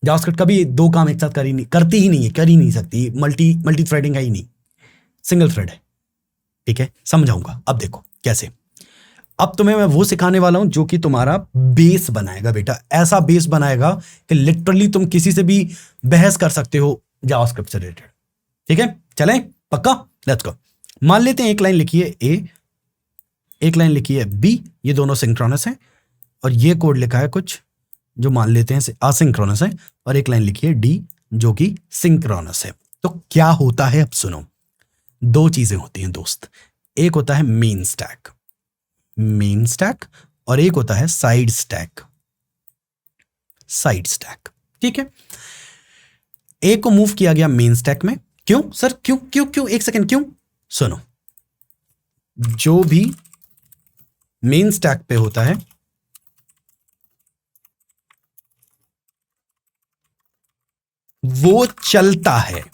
जावास्क्रिप्ट कभी दो काम एक साथ करती ही नहीं है, कर ही नहीं सकती, मल्टी थ्रेडिंग है ही नहीं, सिंगल थ्रेड है, ठीक है, समझाऊंगा। अब देखो कैसे, अब तुम्हें मैं वो सिखाने वाला हूं जो कि तुम्हारा बेस बनाएगा बेटा, ऐसा बेस बनाएगा कि लिटरली तुम किसी से भी बहस कर सकते हो जावास्क्रिप्ट से रिलेटेड, ठीक है, चलें, पक्का, लेट्स गो। मान लेते हैं एक लाइन लिखी है ए, एक लाइन लिखी है बी, ये दोनों सिंक्रोनस हैं, और ये कोड लिखा है कुछ जो मान लेते हैं असिंक्रोनस है, और एक लाइन लिखी है डी जो कि सिंक्रोनस है। तो क्या होता है, अब सुनो, दो चीजें होती हैं दोस्त, एक होता है मेन स्टैक और एक होता है साइड स्टैक, ठीक है। एक को मूव किया गया मेन स्टैक में, क्यों सर, क्यों, एक सेकंड, क्यों, सुनो, जो भी मेन स्टैक पे होता है वो चलता है,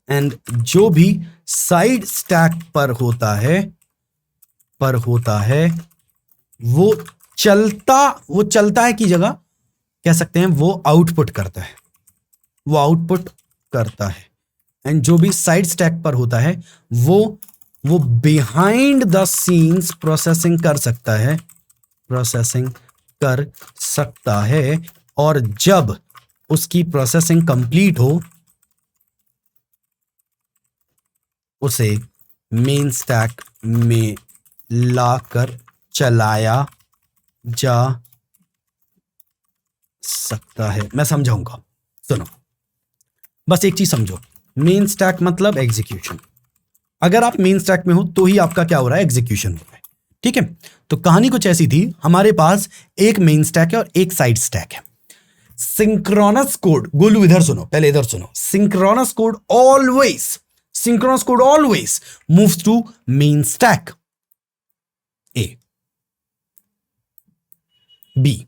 एंड जो भी साइड स्टैक पर होता है वो चलता है की जगह कह सकते हैं वो आउटपुट करता है। एंड जो भी साइड स्टैक पर होता है वो बिहाइंड द सीन्स प्रोसेसिंग कर सकता है और जब उसकी प्रोसेसिंग कंप्लीट हो उसे मेन स्टैक में लाकर चलाया जा सकता है। मैं समझाऊंगा, सुनो, बस एक चीज समझो। मेन स्टैक मतलब एग्जीक्यूशन। अगर आप मेन स्टैक में हो तो ही आपका क्या हो रहा है, एग्जीक्यूशन हो रहा है। ठीक है, तो कहानी कुछ ऐसी थी, हमारे पास एक मेन स्टैक है और एक साइड स्टैक है। सिंक्रोनस कोड, गोलू इधर सुनो, पहले इधर सुनो। Synchronous code always moves to main stack A B,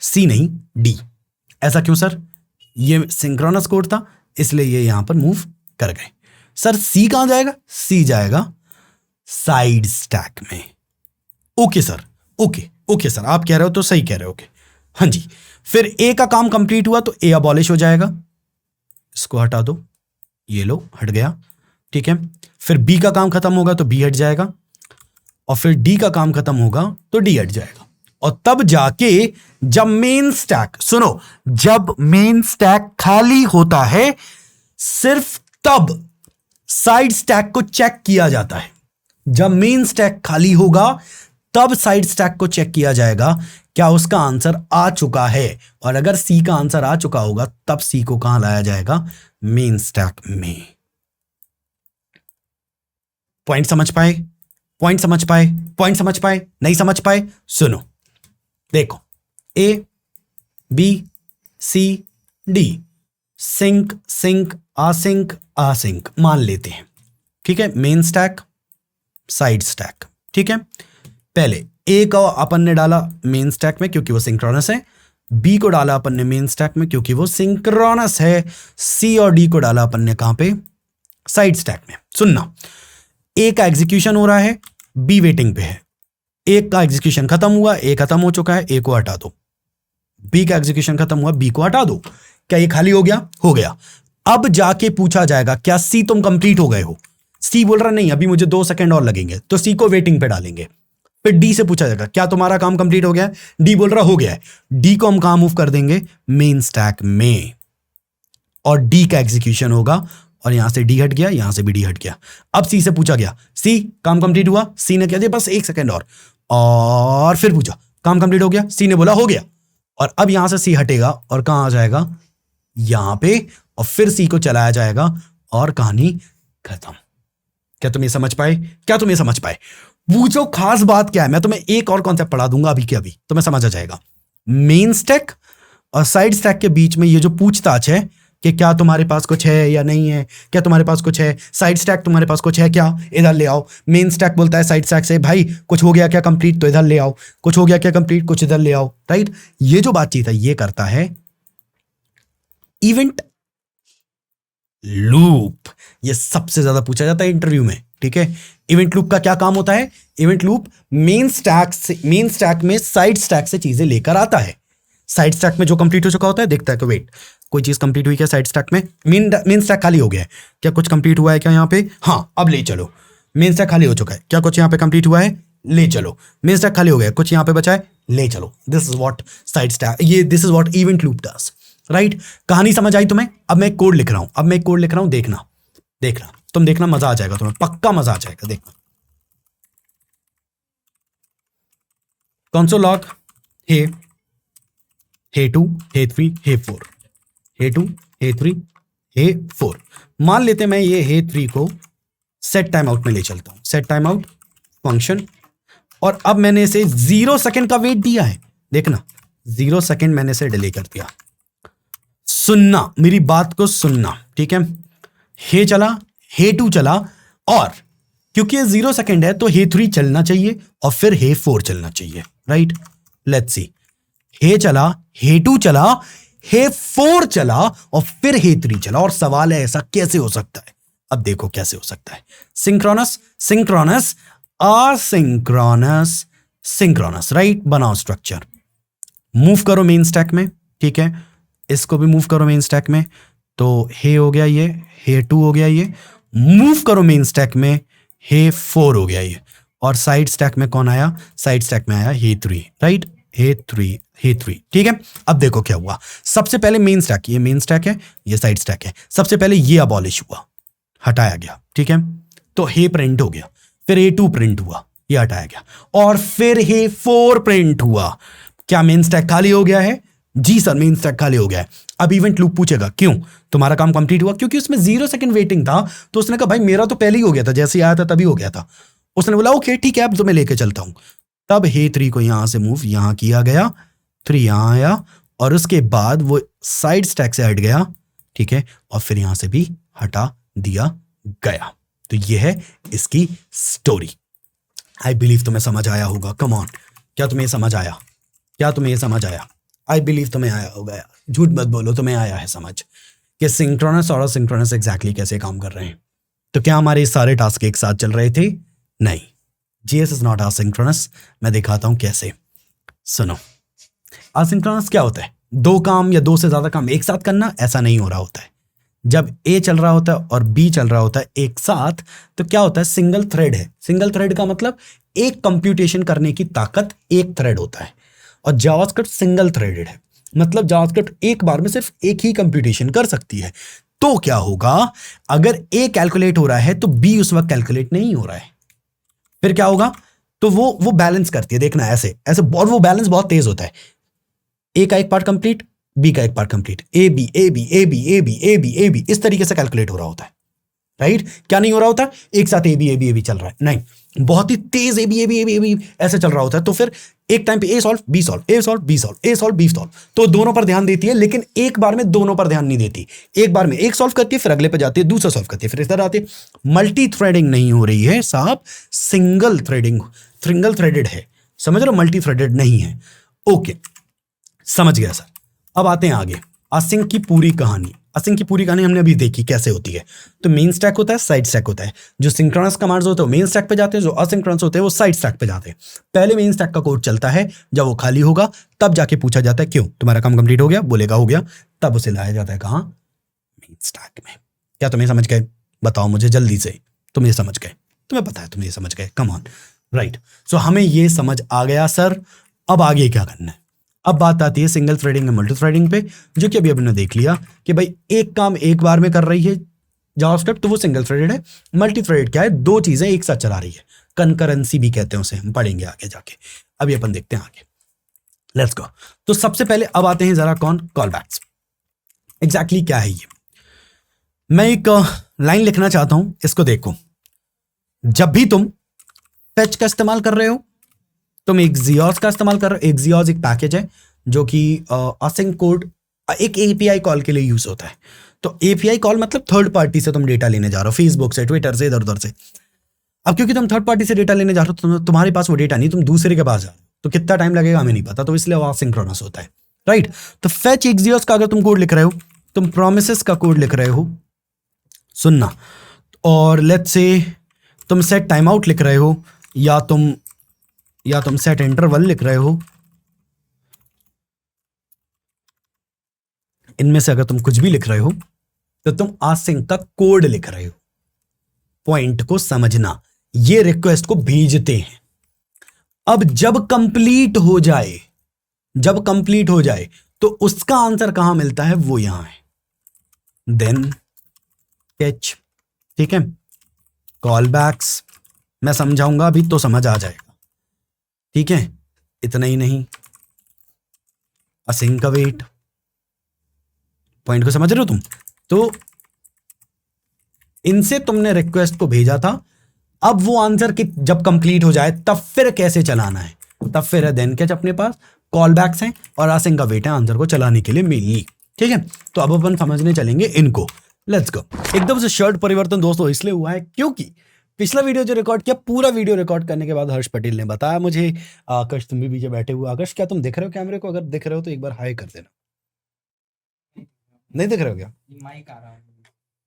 C नहीं डी। ऐसा क्यों सर? ये सिंक्रोनस कोड था इसलिए ये यहां पर मूव कर गए। सर सी कहां जाएगा? सी जाएगा साइड स्टैक में। ओके सर, ओके सर, आप कह रहे हो तो सही कह रहे हो। ओके, हाँ जी। फिर ए का काम कंप्लीट हुआ तो ए अबॉलिश हो जाएगा, इसको हटा दो, ये लो हट गया। ठीक है, फिर बी का काम खत्म होगा तो बी हट जाएगा और फिर डी का काम खत्म होगा तो डी हट जाएगा। और तब जाके जब मेन स्टैक, सुनो, जब मेन स्टैक खाली होता है सिर्फ तब साइड स्टैक को चेक किया जाता है। जब मेन स्टैक खाली होगा तब साइड स्टैक को चेक किया जाएगा क्या उसका आंसर आ चुका है, और अगर सी का आंसर आ चुका होगा तब सी को कहां लाया जाएगा, मेन स्टैक में। पॉइंट समझ पाए? नहीं समझ पाए? सुनो, देखो, A B C D, sync async मान लेते हैं। ठीक है, मेन स्टैक साइड स्टैक। ठीक है, पहले ए को अपन ने डाला मेन स्टैक में क्योंकि वो सिंक्रोनस है, बी को डाला अपन ने मेन स्टैक में क्योंकि वो सिंक्रोनस है, सी और डी को डाला अपन ने कहां पे, साइड स्टैक में। सुनना, ए का एग्जीक्यूशन हो रहा है, बी वेटिंग पे है। ए का एग्जीक्यूशन खत्म हुआ, ए खत्म हो चुका है, ए को हटा दो। बी का एग्जीक्यूशन खत्म हुआ, बी को हटा दो। क्या ये खाली हो गया? हो गया। अब जाके पूछा जाएगा क्या सी तुम कंप्लीट हो गए हो? सी बोल रहा नहीं, अभी मुझे 2 सेकंड और लगेंगे, तो सी को वेटिंग पे डालेंगे। फिर डी से पूछा जाएगा क्या तुम्हारा काम कंप्लीट हो गया है? डी बोल रहा हो गया है। डी को हम कहां मूव कर देंगे, मेन स्टैक में, और डी का एग्जीक्यूशन होगा और यहां से डी हट गया, यहां से भी डी हट गया। अब सी से पूछा गया सी काम कंप्लीट हुआ, सी ने कह दिया बस 1 सेकंड और फिर पूछा काम कंप्लीट हो गया, सी ने बोला हो गया। और अब यहां से सी हटेगा और कहां आ जाएगा, यहां पे, और फिर सी को चलाया जाएगा और कहानी खत्म। क्या तुम ये समझ पाए? पूछो खास बात क्या है, मैं तुम्हें एक और कॉन्सेप्ट पढ़ा दूंगा अभी के अभी, तुम्हें समझ आ जाएगा। मेन स्टैक और साइड स्टैक के बीच में ये जो पूछताछ है कि क्या तुम्हारे पास कुछ है या नहीं है, क्या तुम्हारे पास कुछ है, साइड स्टैक तुम्हारे पास कुछ है क्या, इधर ले आओ। मेन स्टैक बोलता है साइड स्टैक से भाई कुछ हो गया क्या कंप्लीट, तो इधर ले आओ, कुछ हो गया क्या कंप्लीट, कुछ इधर ले आओ। राइट, ये जो बातचीत है ये करता है इवेंट लूप। ये सबसे ज्यादा पूछा जाता है इंटरव्यू में। ठीक है, इवेंट लूप का क्या काम होता है? इवेंट लूप मेन स्टैक में साइड स्टैक से चीजें लेकर आता है। साइड स्टैक में जो कंप्लीट हो चुका होता है देखता है कि वेट कोई चीज कंप्लीट हुई क्या साइड स्टैक में, मेन स्टैक खाली हो गया है, क्या कुछ कंप्लीट हुआ है क्या यहाँ पे, हाँ अब ले चलो। मेन स्टैक खाली हो चुका है, क्या कुछ यहाँ पे कंप्लीट हुआ है, ले चलो। मेन स्टैक खाली हो गया, कुछ यहाँ पे बचा है, ले चलो। This is what side stack, this is what event loop does. Right, कहानी समझ आई तुम्हें? अब मैं एक कोड लिख रहा हूं, देखना तुम देखना, मजा आ जाएगा तुम्हें, पक्का मजा आ जाएगा। देखना, कंसोल लॉग हे 2 हे 3 हे 4, हे 2 हे 3 हे 4। मान लेते मैं ये हे 3 को सेट टाइम आउट में ले चलता हूं, सेट टाइम आउट फंक्शन, और अब मैंने इसे 0 सेकंड का वेट दिया है। देखना 0 सेकंड मैंने इसे डिले कर दिया। सुनना, मेरी बात को सुनना, ठीक है। हे चला, हे 2 चला, और क्योंकि ये 0 सेकंड है तो हे 3 चलना चाहिए और फिर हे 4 चलना चाहिए। राइट, लेट्स सी, हे चला, हे 2 चला, हे 4 चला और फिर हे 3 चला। और सवाल है ऐसा कैसे हो सकता है? अब देखो कैसे हो सकता है। Synchronous, synchronous, asynchronous, synchronous, right? बनाओ स्ट्रक्चर, मूव करो मेन स्टैक में, ठीक है? इसको भी मूव करो मेन स्टैक में, तो हे हो गया ये, हे 2 हो गया ये, मूव करो मेन स्टैक में, हे 4 हो गया ये। और साइड स्टैक में कौन आया? साइड स्टैक में आया हे 3, राइट? हे 3, हे 3, ठीक है? अब देखो क्या हुआ। सबसे पहले मेन स्टैक, ये मेन स्टैक है, ये साइड स्टैक है। सबसे पहले ये अबॉलिश हुआ, हटाया गया, ठीक है? तो हे प्रिंट हो गया, फिर हे 2 प्रिंट हुआ, ये हटाया गया, और फिर हे 4 प्रिंट हुआ। क्या मेन स्टैक खाली हो गया है? जी सर, मेन स्टैक खाली हो गया है। अब इवेंट लूप पूछेगा क्यों? तुम्हारा काम कंप्लीट हुआ? क्योंकि उसमें 0 सेकंड वेटिंग था। तो उसने कहा भाई मेरा तो पहले ही हो गया था, जैसे ही आया था तभी हो गया था। उसने बोला ओके ठीक है, अब तो मैं लेके चलता हूं। तब हे 3 को यहां से मूव यहां किया गया, 3 यहां आया, और उसके बाद वो साइड स्टैक से हट गया, ठीक है? और फिर यहां से भी हटा दिया गया। तो ये है इसकी स्टोरी। आई बिलीव तुम्हें समझ आया होगा। कम ऑन, क्या तुम्हें समझ आया? क्या तुम्हें ये समझ आया? आई बिलीव तुम्हें आया होगा यार, झूठ मत बोलो, तुम्हें आया है समझ कि सिंक्रोनस और असिंक्रोनस एग्जैक्टली कैसे काम कर रहे हैं। तो क्या हमारे सारे टास्क एक साथ चल रहे थे? नहीं, जीएस इज नॉट असिंक्रोनस। मैं दिखाता हूं कैसे। सुनो, असिंक्रोनस क्या होता है? 2 काम या 2 से ज्यादा काम एक साथ करना। ऐसा नहीं हो रहा होता है। जब ए चल रहा होता है और बी चल रहा होता है एक साथ, तो क्या होता है? सिंगल थ्रेड है। सिंगल थ्रेड का मतलब एक कंप्यूटेशन करने की ताकत एक थ्रेड होता है। और जावास्क्रिप्ट सिंगल थ्रेडेड है, मतलब जावास्क्रिप्ट एक बार में सिर्फ एक ही कंप्यूटेशन कर सकती है। तो क्या होगा? अगर ए कैलकुलेट हो रहा है तो बी उस वक्त कैलकुलेट नहीं हो रहा है, फिर क्या होगा? तो वो बैलेंस करती है। देखना ऐसे ऐसे, और वो बैलेंस बहुत तेज होता है। ए का एक पार्ट कंप्लीट, बी का एक part complete, A B A B A B A B A B A B, इस तरीके से कैलकुलेट हो रहा होता है, राइट? क्या नहीं हो रहा होता? एक साथ A B A B A B चल रहा है, नहीं, बहुत ही तेज A B A B A B A B ऐसे चल रहा होता है। तो फिर एक टाइम पे A solve B solve, A solve B solve, A solve B solve, तो दोनों पर ध्यान देती है, लेकिन एक बार में दोनों पर ध्यान नहीं देती। एक बार में एक सॉल्व करती है, फिर अगले पे जाती है, दूसरा सॉल्व करती है, फिर इधर आती है। मल्टी थ्रेडिंग नहीं हो रही है साहब, सिंगल थ्रेडिंग, सिंगल थ्रेडेड है, समझ रहे हो? मल्टी थ्रेडेड नहीं है। ओके, समझ गया सर। अब आते हैं आगे, असिंक की पूरी कहानी। असिंक की पूरी कहानी हमने अभी देखी कैसे होती है। तो मेन स्टैक होता है, साइड स्टैक होता है। जो सिंक्रोनस कमांड्स होते हैं वो मेन स्टैक पे जाते हैं, जो असिंक्रोनस होते हैं वो साइड स्टैक पे जाते हैं। पहले मेन स्टैक का कोड चलता है, जब वो खाली होगा तब जाके पूछा जाता है क्यों तुम्हारा काम कंप्लीट हो गया, बोलेगा हो गया, तब उसे लाया जाता है कहाँ? मेन स्टैक में। क्या तुम्हें समझ गए? बताओ मुझे जल्दी से, तुम ये समझ गए? तुम्हें पता है तुम ये समझ गए, कम ऑन, राइट? सो हमें ये समझ आ गया सर। अब आगे क्या करना है? अब बात आती है सिंगल थ्रेडिंग और मल्टी थ्रेडिंग पे, जो कि अभी हमने देख लिया कि भाई एक काम एक बार में कर रही है जावास्क्रिप्ट, तो वो सिंगल थ्रेडेड है। मल्टी थ्रेडेड क्या है? 2 चीजें एक साथ चला रही है, कंकरेंसी भी कहते हैं उसे, हम पढ़ेंगे आगे जाके। अभी अपन देखते हैं आगे, लेट्स गो। तो सबसे पहले अब आते हैं जरा कौन? Call backs. एग्जैक्टली क्या है ये? मैं एक लाइन लिखना चाहता हूं, इसको देखो। जब भी तुम फेच का इस्तेमाल कर रहे हो, तुम एक्सियोस का इस्तेमाल कर रहे हो। एक्सियोस एक पैकेज है जो कि असिंक कोड एक एपीआई कॉल के लिए यूज होता है। तो एपीआई कॉल मतलब थर्ड पार्टी से तुम डेटा लेने जा रहे हो, फेसबुक से, ट्विटर से, इधर उधर से। अब क्योंकि तुम थर्ड पार्टी से डेटा लेने जा रहे हो, तो तुम्हारे पास वो डेटा नहीं, तुम दूसरे के पास जा रहे हो, तो कितना टाइम लगेगा हमें नहीं पता, तो इसलिए वो असिंक्रोनस होता है, राइट? तो फेच एक्सियोस का अगर तुम कोड लिख रहे हो, तुम प्रोमिसेस का कोड लिख रहे हो, सुनना, और लेट्स से तुम सेट टाइम आउट लिख रहे हो, या तुम सेट इंटरवल लिख रहे हो, इनमें से अगर तुम कुछ भी लिख रहे हो तो तुम असिंक का कोड लिख रहे हो। पॉइंट को समझना, ये रिक्वेस्ट को भेजते हैं। अब जब कंप्लीट हो जाए तो उसका आंसर कहां मिलता है? वो यहां है, देन कैच, ठीक है? कॉल बैक्स मैं समझाऊंगा अभी तो समझ आ जाएगा, ठीक है? इतना ही नहीं, असिंक का वेट, पॉइंट को समझ रहे हो तुम? तो इनसे तुमने रिक्वेस्ट को भेजा था, अब वो आंसर कि जब कंप्लीट हो जाए तब फिर कैसे चलाना है, तब फिर है देन कैच, अपने पास कॉल बैक्स हैं और असिंक का वेट है आंसर को चलाने के लिए मेनली, ठीक है? तो अब अपन समझने चलेंगे इनको, लेट्स गो। एकदम से शर्ट परिवर्तन दोस्तों इसलिए हुआ है क्योंकि पिछला वीडियो जो रिकॉर्ड किया, पूरा वीडियो रिकॉर्ड करने के बाद हर्ष पटेल ने बताया मुझे, आकाश तुम भी पीछे बैठे हुए, आकाश क्या तुम दिख रहे हो कैमरे को? अगर दिख रहे हो तो एक बार हाई कर देना। नहीं देख रहे हो क्या? ये माइक आ रहा है।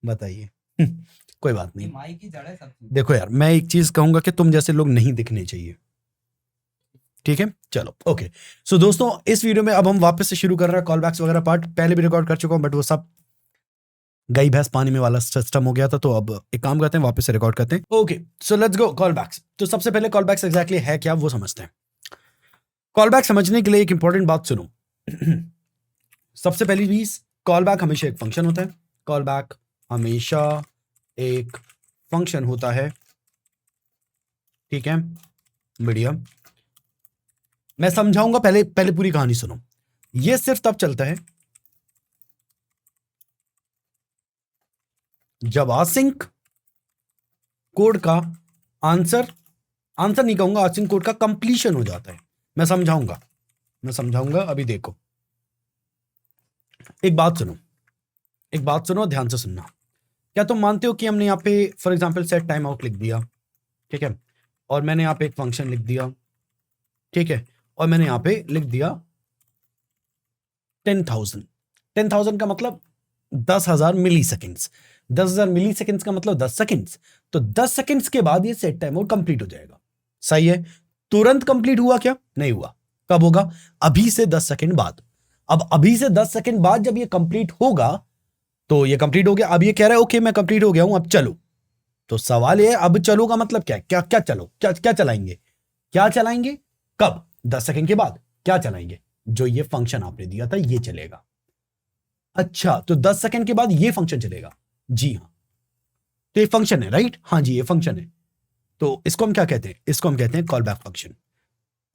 बताइए। कोई बात ये नहीं। माइक की जड़ है सब चीज। देखो यार, मैं एक चीज कहूंगा कि तुम जैसे लोग नहीं दिखने चाहिए, ठीक है? चलो ओके। सो दोस्तों, इस वीडियो में अब हम वापस से शुरू कर रहे हैं कॉल बैक्स वगैरह पार्ट। पहले भी रिकॉर्ड कर चुका हूं, बट वो सब गई भैंस पानी में वाला सिस्टम हो गया था, तो अब एक काम करते हैं, वापस से रिकॉर्ड करते हैं। Okay, so let's go callbacks. तो सबसे पहले कॉल बैक्स एग्जैक्टली है क्या, वो समझते हैं। कॉल बैक समझने के लिए एक इंपॉर्टेंट बात सुनो। सबसे पहली चीज, कॉल बैक हमेशा एक फंक्शन होता है। कॉल बैक हमेशा एक फंक्शन होता है, ठीक है? बढ़िया, मैं समझाऊंगा, पहले पहले पूरी कहानी सुनो। ये सिर्फ तब चलता है जब आसिंक कोड का आंसर नहीं कहूंगा, आसिंक कोड का कंप्लीशन हो जाता है। मैं समझाऊंगा, अभी देखो। एक बात सुनो, ध्यान से सुनना। क्या तुम मानते हो कि हमने यहाँ पे for example set time out लिख दिया, ठीक है, और मैंने यहाँ पे एक फंक्शन लिख दिया, ठीक है, और मैंने यहाँ पे लिख दिया 10,000 का मतलब 10,000 मिली सेकेंड्स। 10,000 मिली सेकेंड्स का मतलब 10 सेकेंड्स। तो 10 सेकेंड्स के बाद ये सेट टाइम आउट कंप्लीट हो जाएगा। सही है? तुरंत कंप्लीट हुआ क्या? नहीं हुआ। कब होगा? अभी से 10 सेकेंड बाद। अब अभी से 10 सेकेंड बाद जब ये कंप्लीट होगा, तो ये कंप्लीट हो गया। अब ये कह रहा है ओके मैं कंप्लीट हो गया हूं, अब चलो। तो सवाल ये है, अब चलो का मतलब क्या है? क्या चलो, क्या चलाएंगे? कब? 10 सेकेंड के बाद क्या चलाएंगे? जो ये फंक्शन आपने दिया था ये चलेगा। अच्छा, तो 10 सेकेंड के बाद ये फंक्शन चलेगा? जी हां, तो ये फंक्शन है, राइट? हाँ जी, ये फंक्शन है। तो इसको हम क्या कहते हैं? इसको हम कहते हैं call back function.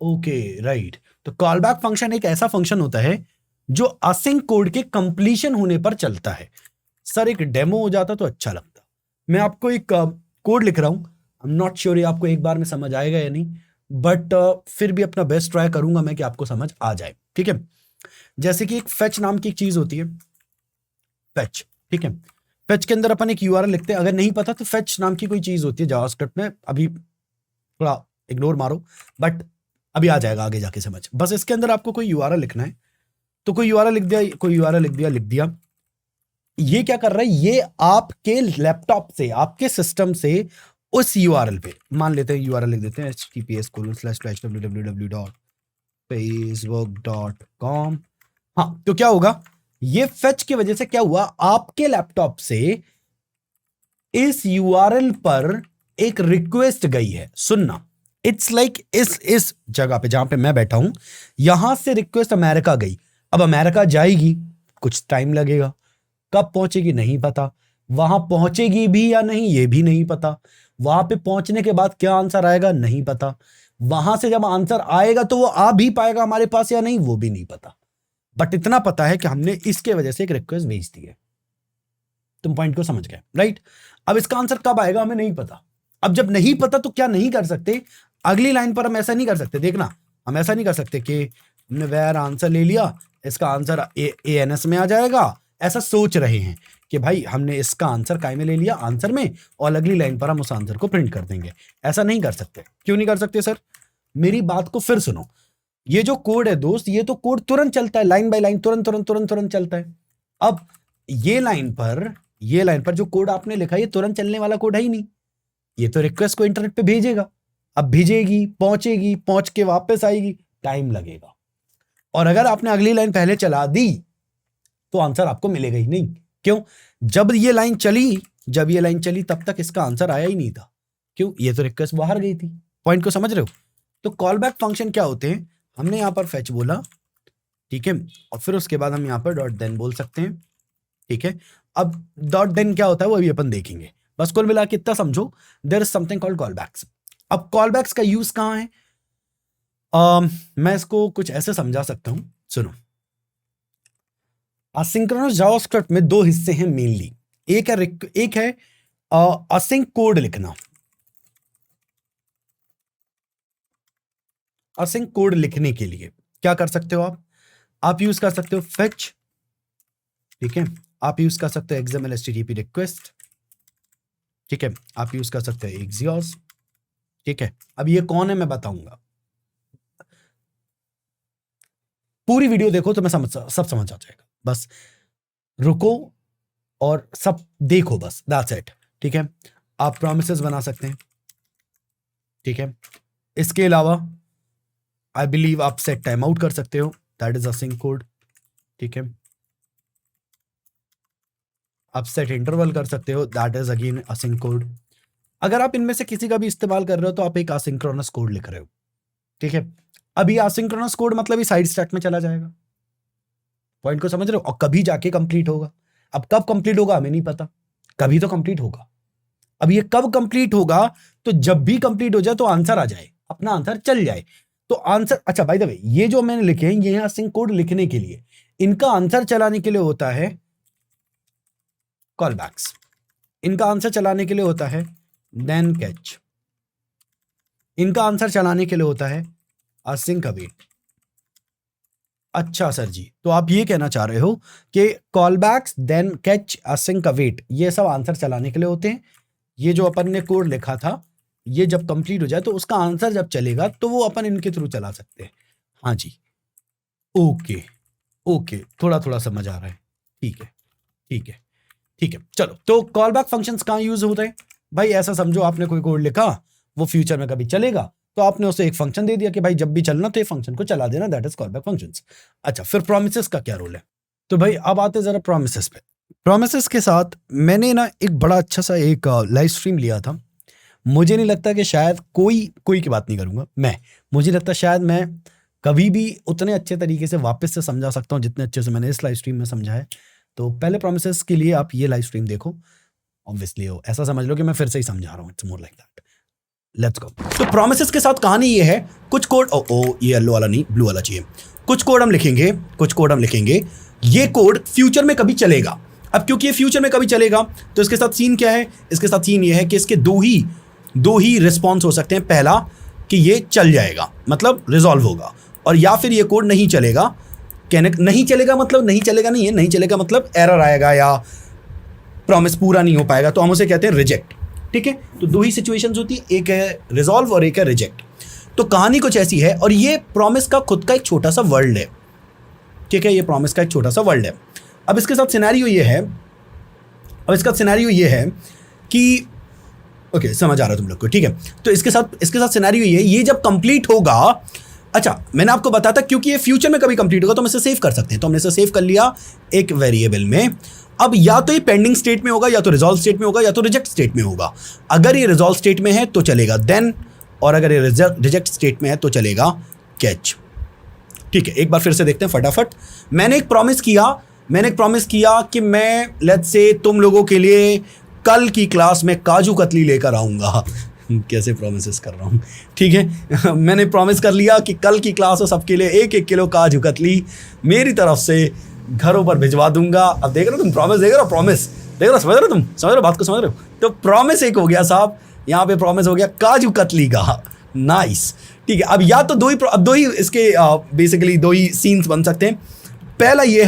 Okay, right. तो कॉल बैक फंक्शन एक ऐसा फंक्शन होता है जो असिंक कोड के कंप्लीशन होने पर चलता है। सर एक डेमो हो जाता तो अच्छा लगता। मैं आपको एक कोड लिख रहा हूं, आई एम नॉट श्योर ये आपको एक बार में समझ आएगा या नहीं, बट फिर भी अपना बेस्ट ट्राई करूंगा मैं कि आपको समझ आ जाए, ठीक है? जैसे कि एक फेच नाम की एक चीज होती है, फेच, ठीक है? फेच के अंदर अपन एक यूआरएल लिखते हैं। अगर नहीं पता तो फेच नाम की कोई चीज होती है जावास्क्रिप्ट में, अभी थोड़ा इग्नोर मारो, बट अभी आ जाएगा आगे जाके समझ। बस इसके अंदर आपको कोई यूआरएल लिखना है, तो कोई यूआरएल लिख दिया। ये क्या कर रहा है? ये आपके लैपटॉप से, आपके सिस्टम से उस यूआरएल पे, मान लेते हैं यूआरएल लिख देते हैं https://www.facebook.com। हाँ, तो क्या होगा? ये फेच की वजह से क्या हुआ? आपके लैपटॉप से इस यूआरएल पर एक रिक्वेस्ट गई है। सुनना, इट्स लाइक इस जगह पे जहां पे मैं बैठा हूं, यहां से रिक्वेस्ट अमेरिका गई। अब अमेरिका जाएगी, कुछ टाइम लगेगा, कब पहुंचेगी नहीं पता, वहां पहुंचेगी भी या नहीं ये भी नहीं पता, वहां पे पहुंचने के बाद क्या आंसर आएगा नहीं पता, वहां से जब आंसर आएगा तो वो आ भी पाएगा हमारे पास या नहीं वो भी नहीं पता। बट इतना पता है कि हमने इसके वजह से एक रिक्वेस्ट भेज दी है। तुम पॉइंट को समझ गए, राइट? अब इसका आंसर कब आएगा हमें नहीं पता। अब जब नहीं पता तो क्या नहीं कर सकते? अगली लाइन पर हम ऐसा नहीं कर सकते, देखना, हम ऐसा नहीं कर सकते कि हमने वेयर आंसर ले लिया, इसका आंसर एएनएस में आ जाएगा, ऐसा सोच रहे हैं कि भाई हमने इसका आंसर काय में ले लिया आंसर में, और अगली लाइन पर हम उस आंसर को प्रिंट कर देंगे। ऐसा नहीं कर सकते। क्यों नहीं कर सकते सर? मेरी बात को फिर सुनो। ये जो कोड है दोस्त, ये तो कोड तुरंत चलता है, लाइन बाय लाइन, तुरंत चलता है। अब ये लाइन पर जो कोड आपने लिखा है ये तुरंत चलने वाला कोड है ही नहीं। ये तो रिक्वेस्ट को इंटरनेट पे भेजेगा, अब भेजेगी, पहुंचेगी, पहुंच के वापस आएगी, टाइम लगेगा। और अगर आपने अगली लाइन पहले चला दी तो आंसर आपको मिलेगा ही नहीं। क्यों? जब ये लाइन चली तब तक इसका आंसर आया ही नहीं था। क्यों? ये तो रिक्वेस्ट बाहर गई थी। पॉइंट को समझ रहे हो? तो कॉल बैक फंक्शन क्या होते हैं? हमने यहां पर फेच बोला, ठीक है, और फिर उसके बाद हम यहां पर डॉट देन बोल सकते हैं, ठीक है? अब डॉट देन क्या होता है वो अभी अपन देखेंगे। बस कुल मिला के इतना समझो, there is something called call backs. अब कॉल बैक्स का यूज कहां है? मैं इसको कुछ ऐसे समझा सकता हूं, सुनो। असिंक्रोनस जावास्क्रिप्ट में दो हिस्से हैं मेनली। एक है असिंक कोड लिखना। असिंक कोड लिखने के लिए क्या कर सकते हो आप यूज कर सकते हो फेच, ठीक है, आप यूज कर सकते हो XML HTTP रिक्वेस्ट, ठीक है, आप यूज कर सकते हो Axios, ठीक है। अब ये कौन है मैं बताऊंगा, पूरी वीडियो देखो तो मैं सब समझ आ जाएगा। बस रुको और सब देखो बस, दैट्स इट। ठीक है, आप प्रॉमिसेस बना सकते हैं। ठीक है, इसके अलावा आई बिलीव आप सेट टाइम आउट कर सकते हो, that is async code. ठीक है, आप सेट इंटरवल कर सकते हो, that is again async code. अगर आप इनमें से किसी का भी इस्तेमाल कर रहे हो तो आप एक असिंक्रोनस कोड लिख रहे हो। ठीक है, अभी असिंक्रोनस कोड मतलब ही साइड स्टैक में चला जाएगा। पॉइंट को समझ रहे हो? और कभी जाके कंप्लीट होगा। अब कब कंप्लीट होगा हमें नहीं पता, कभी तो कंप्लीट होगा। अब ये कब कंप्लीट होगा? तो जब भी कंप्लीट हो जाए तो आंसर आ जाए, अपना आंसर चल जाए तो आंसर। अच्छा बाय द वे, ये जो मैंने लिखे हैं ये असिंक कोड लिखने के लिए, इनका आंसर चलाने के लिए होता है कॉल बैक्स, इनका आंसर चलाने के लिए होता है देन कैच, इनका आंसर चलाने के लिए होता है असिंक अवेट। अच्छा सर जी, तो आप ये कहना चाह रहे हो कि call backs then catch async await ये सब आंसर चलाने के लिए होते हैं। ये जो अपन ने कोड लिखा था ये जब कंप्लीट हो जाए तो उसका आंसर जब चलेगा तो वो अपन इनके थ्रू चला सकते हैं। हाँ जी, ओके ओके, थोड़ा थोड़ा समझ आ रहा है। ठीक है ठीक है ठीक है, चलो। तो कॉल बैक फंक्शंस कहाँ यूज होते हैं भाई? ऐसा समझो आपने कोई कोड लिखा, वो फ्यूचर में कभी चलेगा तो आपने उसे एक फंक्शन दे दिया कि भाई जब भी चलना तो ये फंक्शन को चला देना, that is call back functions. अच्छा, फिर प्रोमिसेस का क्या रोल है? तो भाई अब आते जरा प्रोमिसेस पे। प्रोमिसेस के साथ मैंने ना एक बड़ा अच्छा सा एक लाइव स्ट्रीम लिया था। मुझे नहीं लगता कि शायद कोई की बात नहीं करूंगा मैं, मुझे लगता शायद मैं कभी भी उतने अच्छे तरीके से वापस से समझा सकता हूँ जितने अच्छे से मैंने इस लाइव स्ट्रीम में समझा है। तो पहले प्रोमिसेस के लिए आप ये लाइव स्ट्रीम देखो, ऑब्वियसली हो ऐसा समझ लो कि मैं फिर से ही समझा रहा हूँ, it's more like that. Let's go. तो प्रोमिसेस के साथ कहानी ये है, कुछ कोड ये येलो वाला नहीं ब्लू वाला चाहिए। कुछ कोड हम लिखेंगे, ये कोड फ्यूचर में कभी चलेगा। अब क्योंकि ये फ्यूचर में कभी चलेगा तो इसके साथ सीन क्या है? इसके साथ सीन ये है कि इसके दो ही रिस्पॉन्स हो सकते हैं। पहला कि ये चल जाएगा मतलब रिजॉल्व होगा, और या फिर ये कोड नहीं चलेगा। कहने नहीं चलेगा मतलब नहीं चलेगा नहीं है, नहीं चलेगा मतलब एरर आएगा या प्रॉमिस पूरा नहीं हो पाएगा, तो हम उसे कहते हैं रिजेक्ट। ठीक है, तो दो ही सिचुएशंस होती है, एक है रिजॉल्व और एक है रिजेक्ट। तो कहानी कुछ ऐसी है, और ये प्रॉमिस का खुद का एक छोटा सा वर्ल्ड है। ठीक है, ये प्रॉमिस का एक छोटा सा वर्ल्ड है। अब इसके साथ सिनेरियो ये है कि ओके, समझ आ रहा है तुम लोग को? ठीक है, तो इसके साथ सिनेरियो ये जब कंप्लीट होगा। अच्छा, मैंने आपको बताया था क्योंकि ये फ्यूचर में कभी कंप्लीट होगा तो हम इसे सेव कर सकते हैं, तो हमने इसे सेव कर लिया एक वेरिएबल में। अब या तो ये पेंडिंग स्टेट में होगा, या तो रिजॉल्व स्टेट में होगा, या तो रिजेक्ट स्टेट में होगा। अगर ये रिजॉल्व स्टेट में है तो चलेगा देन, और अगर ये रिजेक्ट स्टेट में है तो चलेगा कैच। ठीक है, एक बार फिर से देखते हैं फटाफट। मैंने एक प्रॉमिस किया कि मैं लेट्स से तुम लोगों के लिए कल की क्लास में काजू कतली लेकर आऊँगा। कैसे प्रोमिस कर रहा हूँ? ठीक है, मैंने प्रॉमिस कर लिया कि कल की क्लास में सबके लिए 1-1 किलो काजू कतली मेरी तरफ से घरों पर भिजवा दूंगा। अब देख रहे हो तुम, प्रॉमिस देख रहे हो, प्रॉमिस देख रहे हो, समझ रहे हो बात को, समझ रहे हो? तो प्रॉमिस एक हो गया साहब, यहाँ पे प्रॉमिस हो गया काजू कतली का। नाइस। ठीक है, अब या तो दो ही इसके बेसिकली दो ही सीन्स बन सकते हैं। पहला ये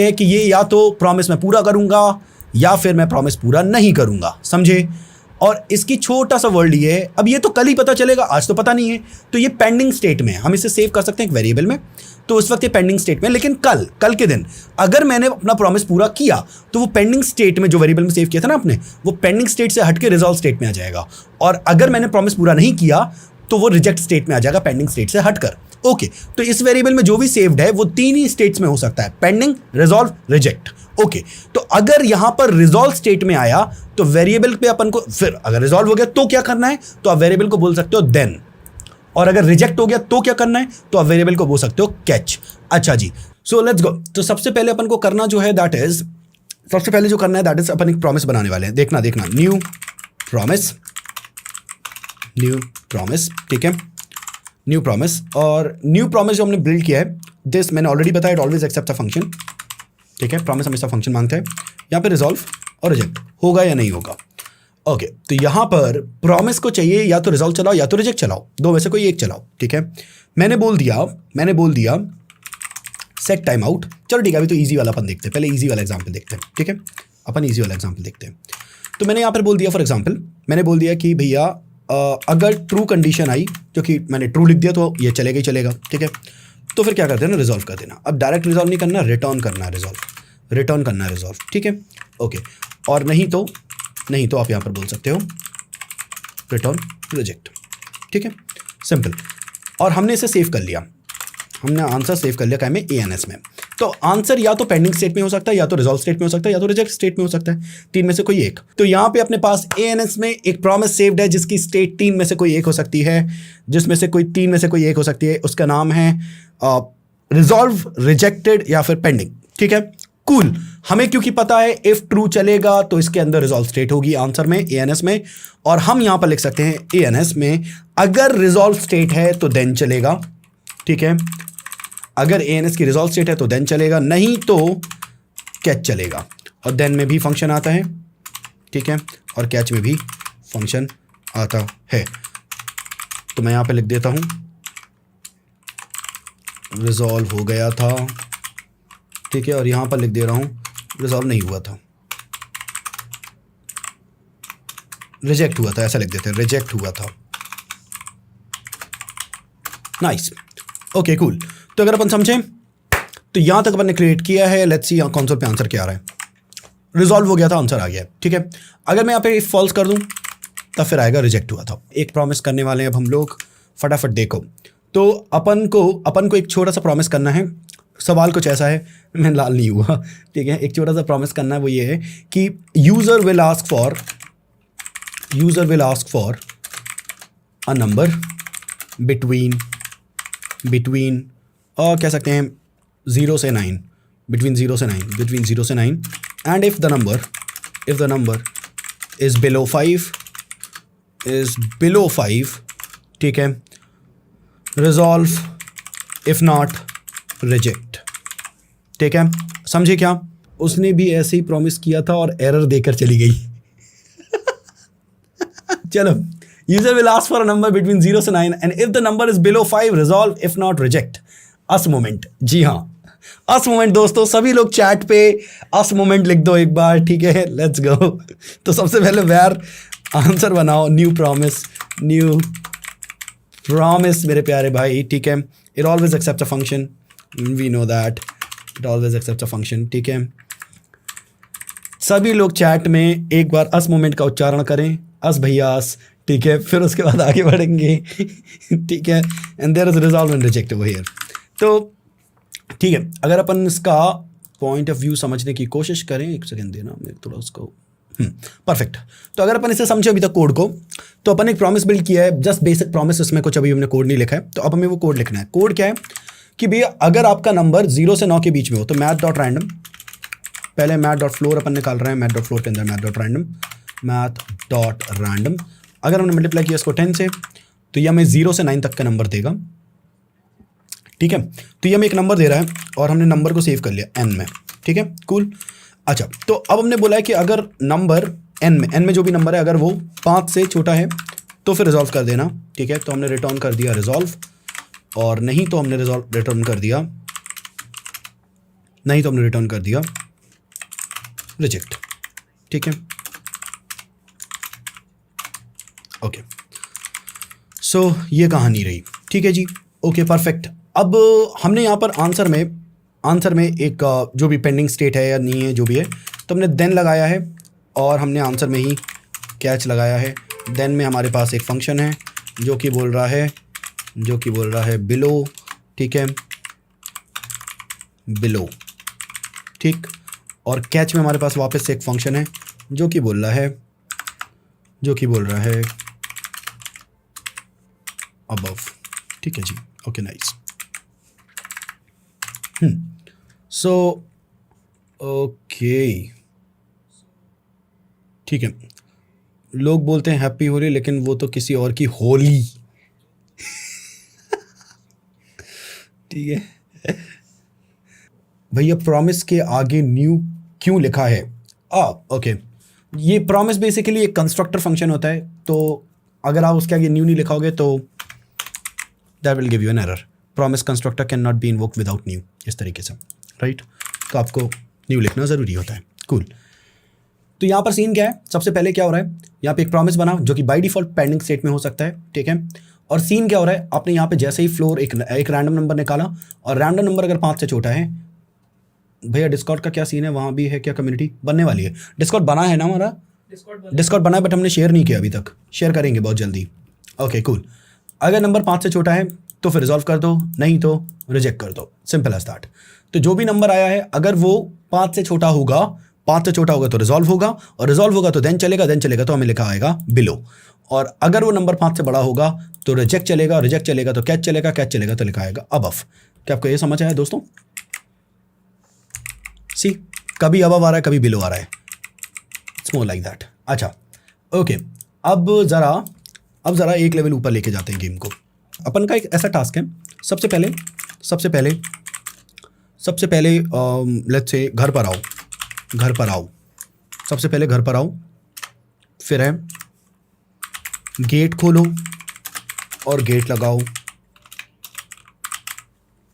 है कि ये या तो प्रॉमिस मैं पूरा करूंगा या फिर मैं प्रॉमिस पूरा नहीं करूंगा, समझे? और इसकी छोटा सा वर्ल्ड ये है। अब ये तो कल ही पता चलेगा, आज तो पता नहीं है, तो ये पेंडिंग स्टेट में, हम इसे सेव कर सकते हैं एक वेरिएबल में, तो उस वक्त ये पेंडिंग स्टेट में। लेकिन कल के दिन अगर मैंने अपना प्रॉमिस पूरा किया तो वो पेंडिंग स्टेट में जो वेरिएबल में सेव किया था ना आपने, वो पेंडिंग स्टेट से हटके रिजॉल्व स्टेट में आ जाएगा। और अगर मैंने प्रॉमिस पूरा नहीं किया तो वो रिजेक्ट स्टेट में आ जाएगा, पेंडिंग स्टेट से हटकर। ओके, तो इस वेरिएबल में जो भी सेव्ड है वो 3 ही स्टेट्स में हो सकता है, पेंडिंग, रिजॉल्व, रिजेक्ट। ओके, तो अगर यहां पर रिजॉल्व स्टेट में आया तो वेरिएबल पे अपन को, फिर अगर रिजॉल्व हो गया तो क्या करना है, तो आप वेरिएबल को बोल सकते हो देन, और अगर रिजेक्ट हो गया तो क्या करना है, तो आप वेरिएबल को बोल सकते हो कैच। अच्छा जी, सो लेट्स गो। तो सबसे पहले अपन को करना जो है दैट इज, अपन एक प्रॉमिस बनाने वाले हैं। देखना न्यू प्रॉमिस। ठीक है, न्यू प्रॉमिस, और न्यू प्रॉमिस जो हमने बिल्ड किया है, दिस मैंने ऑलरेडी बताया, it always accept a function. ठीक है, प्रॉमिस हमेशा फंक्शन मांगता है। यहाँ पे रिजॉल्व और रिजेक्ट होगा या नहीं होगा। ओके, तो यहाँ पर प्रॉमिस को चाहिए या तो रिजॉल्व चलाओ या तो रिजेक्ट चलाओ, दो में से कोई एक चलाओ। ठीक है, मैंने बोल दिया सेट टाइम आउट। चलो ठीक है, अभी तो ईजी वाला अपन देखते हैं, पहले ईजी वाला एग्जाम्पल देखते हैं। ठीक है, अपन ईजी वाला एग्जाम्पल देखते हैं। तो मैंने यहाँ पर बोल दिया, फॉर एग्जाम्पल मैंने बोल दिया कि भैया अगर ट्रू कंडीशन आई, क्योंकि मैंने ट्रू लिख दिया तो ये चलेगा ही चलेगा। ठीक है, तो फिर क्या कर देना, रिजॉल्व कर देना। अब डायरेक्ट रिजॉल्व नहीं करना, रिटर्न करना है रिटर्न करना है रिजॉल्व, ठीक है, ओके। और नहीं तो आप यहाँ पर बोल सकते हो रिटर्न रिजेक्ट, ठीक है, सिंपल। और हमने इसे सेव कर लिया, हमने आंसर सेव कर लिया क्या में, ANS में। तो आंसर या तो पेंडिंग स्टेट में हो सकता है, या तो रिजॉल्व स्टेट में हो सकता है, या तो रिजेक्ट स्टेट में हो सकता है, तीन में से कोई एक। तो यहाँ पे अपने पास ANS में एक प्रॉमिस सेव्ड है जिसकी स्टेट तीन में से कोई एक हो सकती है, जिसमें से कोई तीन में से कोई एक हो सकती है, उसका नाम है रिजॉल्व, रिजेक्टेड या फिर पेंडिंग, ठीक है, कूल। हमें क्योंकि पता है इफ ट्रू चलेगा तो इसके अंदर रिजॉल्व स्टेट होगी आंसर में, ANS में। और हम यहां पर लिख सकते हैं ANS में अगर रिजॉल्व स्टेट है तो देन चलेगा, ठीक है, अगर ANS की रिजॉल्व स्टेट है तो देन चलेगा, नहीं तो कैच चलेगा। और देन में भी फंक्शन आता है, ठीक है, और कैच में भी फंक्शन आता है। तो मैं यहां पे लिख देता हूं रिजॉल्व हो गया था, ठीक है, और यहां पर लिख दे रहा हूं रिजॉल्व नहीं हुआ था, रिजेक्ट हुआ था, ऐसा लिख देते हैं, रिजेक्ट हुआ था। Nice, okay cool. तो अगर अपन समझें तो यहां तक अपन ने क्रिएट किया है। लेट्स सी यहां कंसोल पे आंसर क्या आ रहा है, रिजॉल्व हो गया था, आंसर आ गया, ठीक है। अगर मैं यहां पे फॉल्स कर दूं तब फिर आएगा रिजेक्ट हुआ था। एक प्रॉमिस करने वाले हैं अब हम लोग, फटाफट देखो। तो अपन को एक छोटा सा प्रॉमिस करना है। सवाल कुछ ऐसा है, मैं लाल नहीं हुआ, ठीक है, एक छोटा सा प्रॉमिस करना है, वो ये है कि user will ask for a number between कह सकते हैं 0 से 9, बिटवीन 0 से 9, and if the number is below 5, ठीक है, रिजॉल्व, इफ नॉट रिजेक्ट, ठीक है। समझे क्या? उसने भी ऐसे ही प्रॉमिस किया था और एरर देकर चली गई। चलो, user will ask for a number between 0 से 9 and if the number is below 5 resolve, if not reject. अस मोमेंट, जी हाँ, अस मोमेंट दोस्तों, सभी लोग चैट पे अस मोमेंट लिख दो एक बार, ठीक है, लेट्स गो। तो सबसे पहले वेयर आंसर बनाओ, न्यू प्रॉमिस मेरे प्यारे भाई, ठीक है। It always accept a function, we know that, it always accept a function, ठीक है। सभी लोग चैट में एक बार अस मोमेंट का उच्चारण करें, अस भैयास, ठीक है, फिर उसके बाद आगे बढ़ेंगे, ठीक है। And there is resolve and reject over here. तो ठीक है, अगर अपन इसका पॉइंट ऑफ व्यू समझने की कोशिश करें, एक सेकेंड देना मेरे थोड़ा उसको, परफेक्ट। तो अगर अपन इसे समझे अभी तक कोड को, तो अपन एक प्रॉमिस बिल्ड किया है, जस्ट बेसिक प्रॉमिस, इसमें कुछ अभी हमने कोड नहीं लिखा है, तो अब हमें वो कोड लिखना है। कोड क्या है कि भैया अगर आपका नंबर 0 से 9 के बीच में हो तो math.random, पहले math.floor अपन निकाल रहे हैं, math.floor के अंदर math.random, अगर हमने मल्टीप्लाई किया इसको 10 से तो ये हमें 0 से 9 तक का नंबर देगा, ठीक है। तो ये हमें एक नंबर दे रहा है और हमने नंबर को सेव कर लिया n में, ठीक है, कूल। अच्छा, तो अब हमने बोला है कि अगर नंबर n में जो भी नंबर है अगर वो 5 से छोटा है तो फिर रिजॉल्व कर देना, ठीक है। तो हमने रिटर्न कर दिया रिजॉल्व, और नहीं तो हमने रिटर्न कर दिया रिजेक्ट, ठीक है, ओके। सो ये कहानी रही, ठीक है जी, ओके परफेक्ट। अब हमने यहाँ पर आंसर में एक जो भी पेंडिंग स्टेट है या नहीं है जो भी है, तो हमने देन लगाया है और हमने आंसर में ही कैच लगाया है। देन में हमारे पास एक फंक्शन है जो कि बोल रहा है बिलो, ठीक है, बिलो, ठीक। और कैच में हमारे पास वापस से एक फंक्शन है जो कि बोल रहा है अबव, ठीक है जी, ओके नाइस। सो ओके, ठीक है। लोग बोलते हैं हैप्पी होली, लेकिन वो तो किसी और की होली, ठीक है भैया। प्रॉमिस के आगे न्यू क्यों लिखा है? ओके, ये प्रॉमिस बेसिकली एक कंस्ट्रक्टर फंक्शन होता है, तो अगर आप उसके आगे न्यू नहीं लिखाओगे तो that will give you an error. Promise constructor can not be invoked without new, इस तरीके से, राइट। तो आपको न्यू लिखना ज़रूरी होता है, कूल। तो यहाँ पर सीन क्या है, सबसे पहले क्या हो रहा है, यहाँ पे एक प्रॉमिस बना जो कि बाय डिफॉल्ट पेंडिंग स्टेट में हो सकता है, ठीक है। और सीन क्या हो रहा है, आपने यहाँ पे जैसे ही फ्लोर एक रैंडम नंबर निकाला, और रैंडम नंबर अगर 5 से छोटा है भैया डिस्कॉर्ड का क्या सीन है, वहाँ भी है क्या कम्युनिटी बनने वाली है? डिस्कॉर्ड बना है ना हमारा, डिस्कॉर्ड बना है बट हमने शेयर नहीं किया अभी तक, शेयर करेंगे बहुत जल्दी। Okay cool. अगर नंबर 5 से छोटा है तो फिर रिजॉल्व कर दो, नहीं तो रिजेक्ट कर दो, सिंपल एज दैट। तो जो भी नंबर आया है अगर वो 5 से छोटा होगा, 5 से छोटा होगा तो रिजॉल्व होगा, और रिजॉल्व होगा तो देन चलेगा तो हमें लिखा आएगा बिलो। और अगर वो नंबर 5 से बड़ा होगा तो रिजेक्ट चलेगा तो कैच चलेगा तो लिखा आएगा अबव। क्या आपको ये समझ आया दोस्तों? सी कभी अबव आ रहा है कभी बिलो आ रहा है, इट्स मोर लाइक दैट। अच्छा ओके, अब ज़रा एक लेवल ऊपर लेके जाते हैं गेम को। अपन का एक ऐसा टास्क है, सबसे पहले लेट्स से घर पर आओ, सबसे पहले घर पर आओ, फिर है गेट खोलो और गेट लगाओ।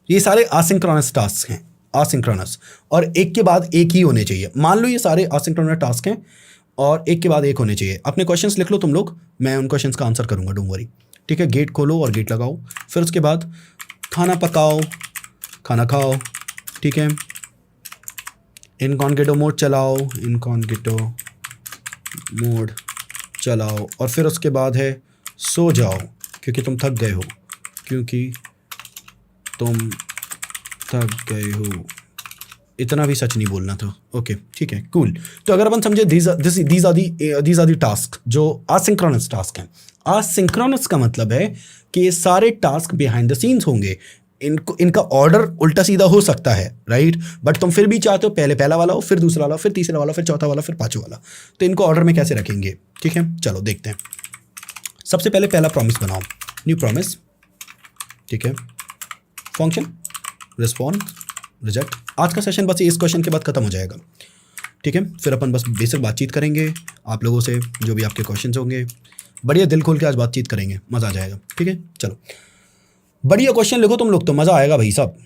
ये सारे आसिंक्रोनस टास्क हैं, आसिंक्रोनस, और एक के बाद एक ही होने चाहिए। मान लो ये सारे आसिंक्रोनस टास्क हैं और एक के बाद एक होने चाहिए। अपने क्वेश्चंस लिख लो तुम लोग, मैं उन क्वेश्चंस का आंसर करूंगा, डोंट वरी। ठीक है, गेट खोलो और गेट लगाओ, फिर उसके बाद खाना पकाओ, खाना खाओ, ठीक है, इनकॉग्निटो मोड चलाओ, और फिर उसके बाद है सो जाओ क्योंकि तुम थक गए हो, इतना भी सच नहीं बोलना था। ओके ठीक है कूल। तो अगर अपन समझे दीज आर दी टास्क जो असिंक्रोनस टास्क हैं। असिंक्रोनस का मतलब है कि ये सारे टास्क बिहाइंड द सीन्स होंगे, इनका ऑर्डर उल्टा सीधा हो सकता है, राइट, बट तुम फिर भी चाहते हो पहले पहला वाला हो, फिर दूसरा वाला, फिर तीसरा वाला, फिर चौथा वाला, फिर पांचवा वाला, तो इनको ऑर्डर में कैसे रखेंगे? ठीक है चलो देखते हैं। सबसे पहले पहला प्रॉमिस बनाओ, न्यू प्रॉमिस, ठीक है, फंक्शन रिस्पॉन्ड रिजेक्ट। आज का सेशन बस इस क्वेश्चन के बाद खत्म हो जाएगा, ठीक है, फिर अपन बस बेसिक बातचीत करेंगे आप लोगों से, जो भी आपके क्वेश्चन होंगे, बढ़िया दिल खोल के आज बातचीत करेंगे, मज़ा आ जाएगा। ठीक है चलो, बढ़िया क्वेश्चन लिखो तुम लोग, तो मज़ा आएगा भाई साहब,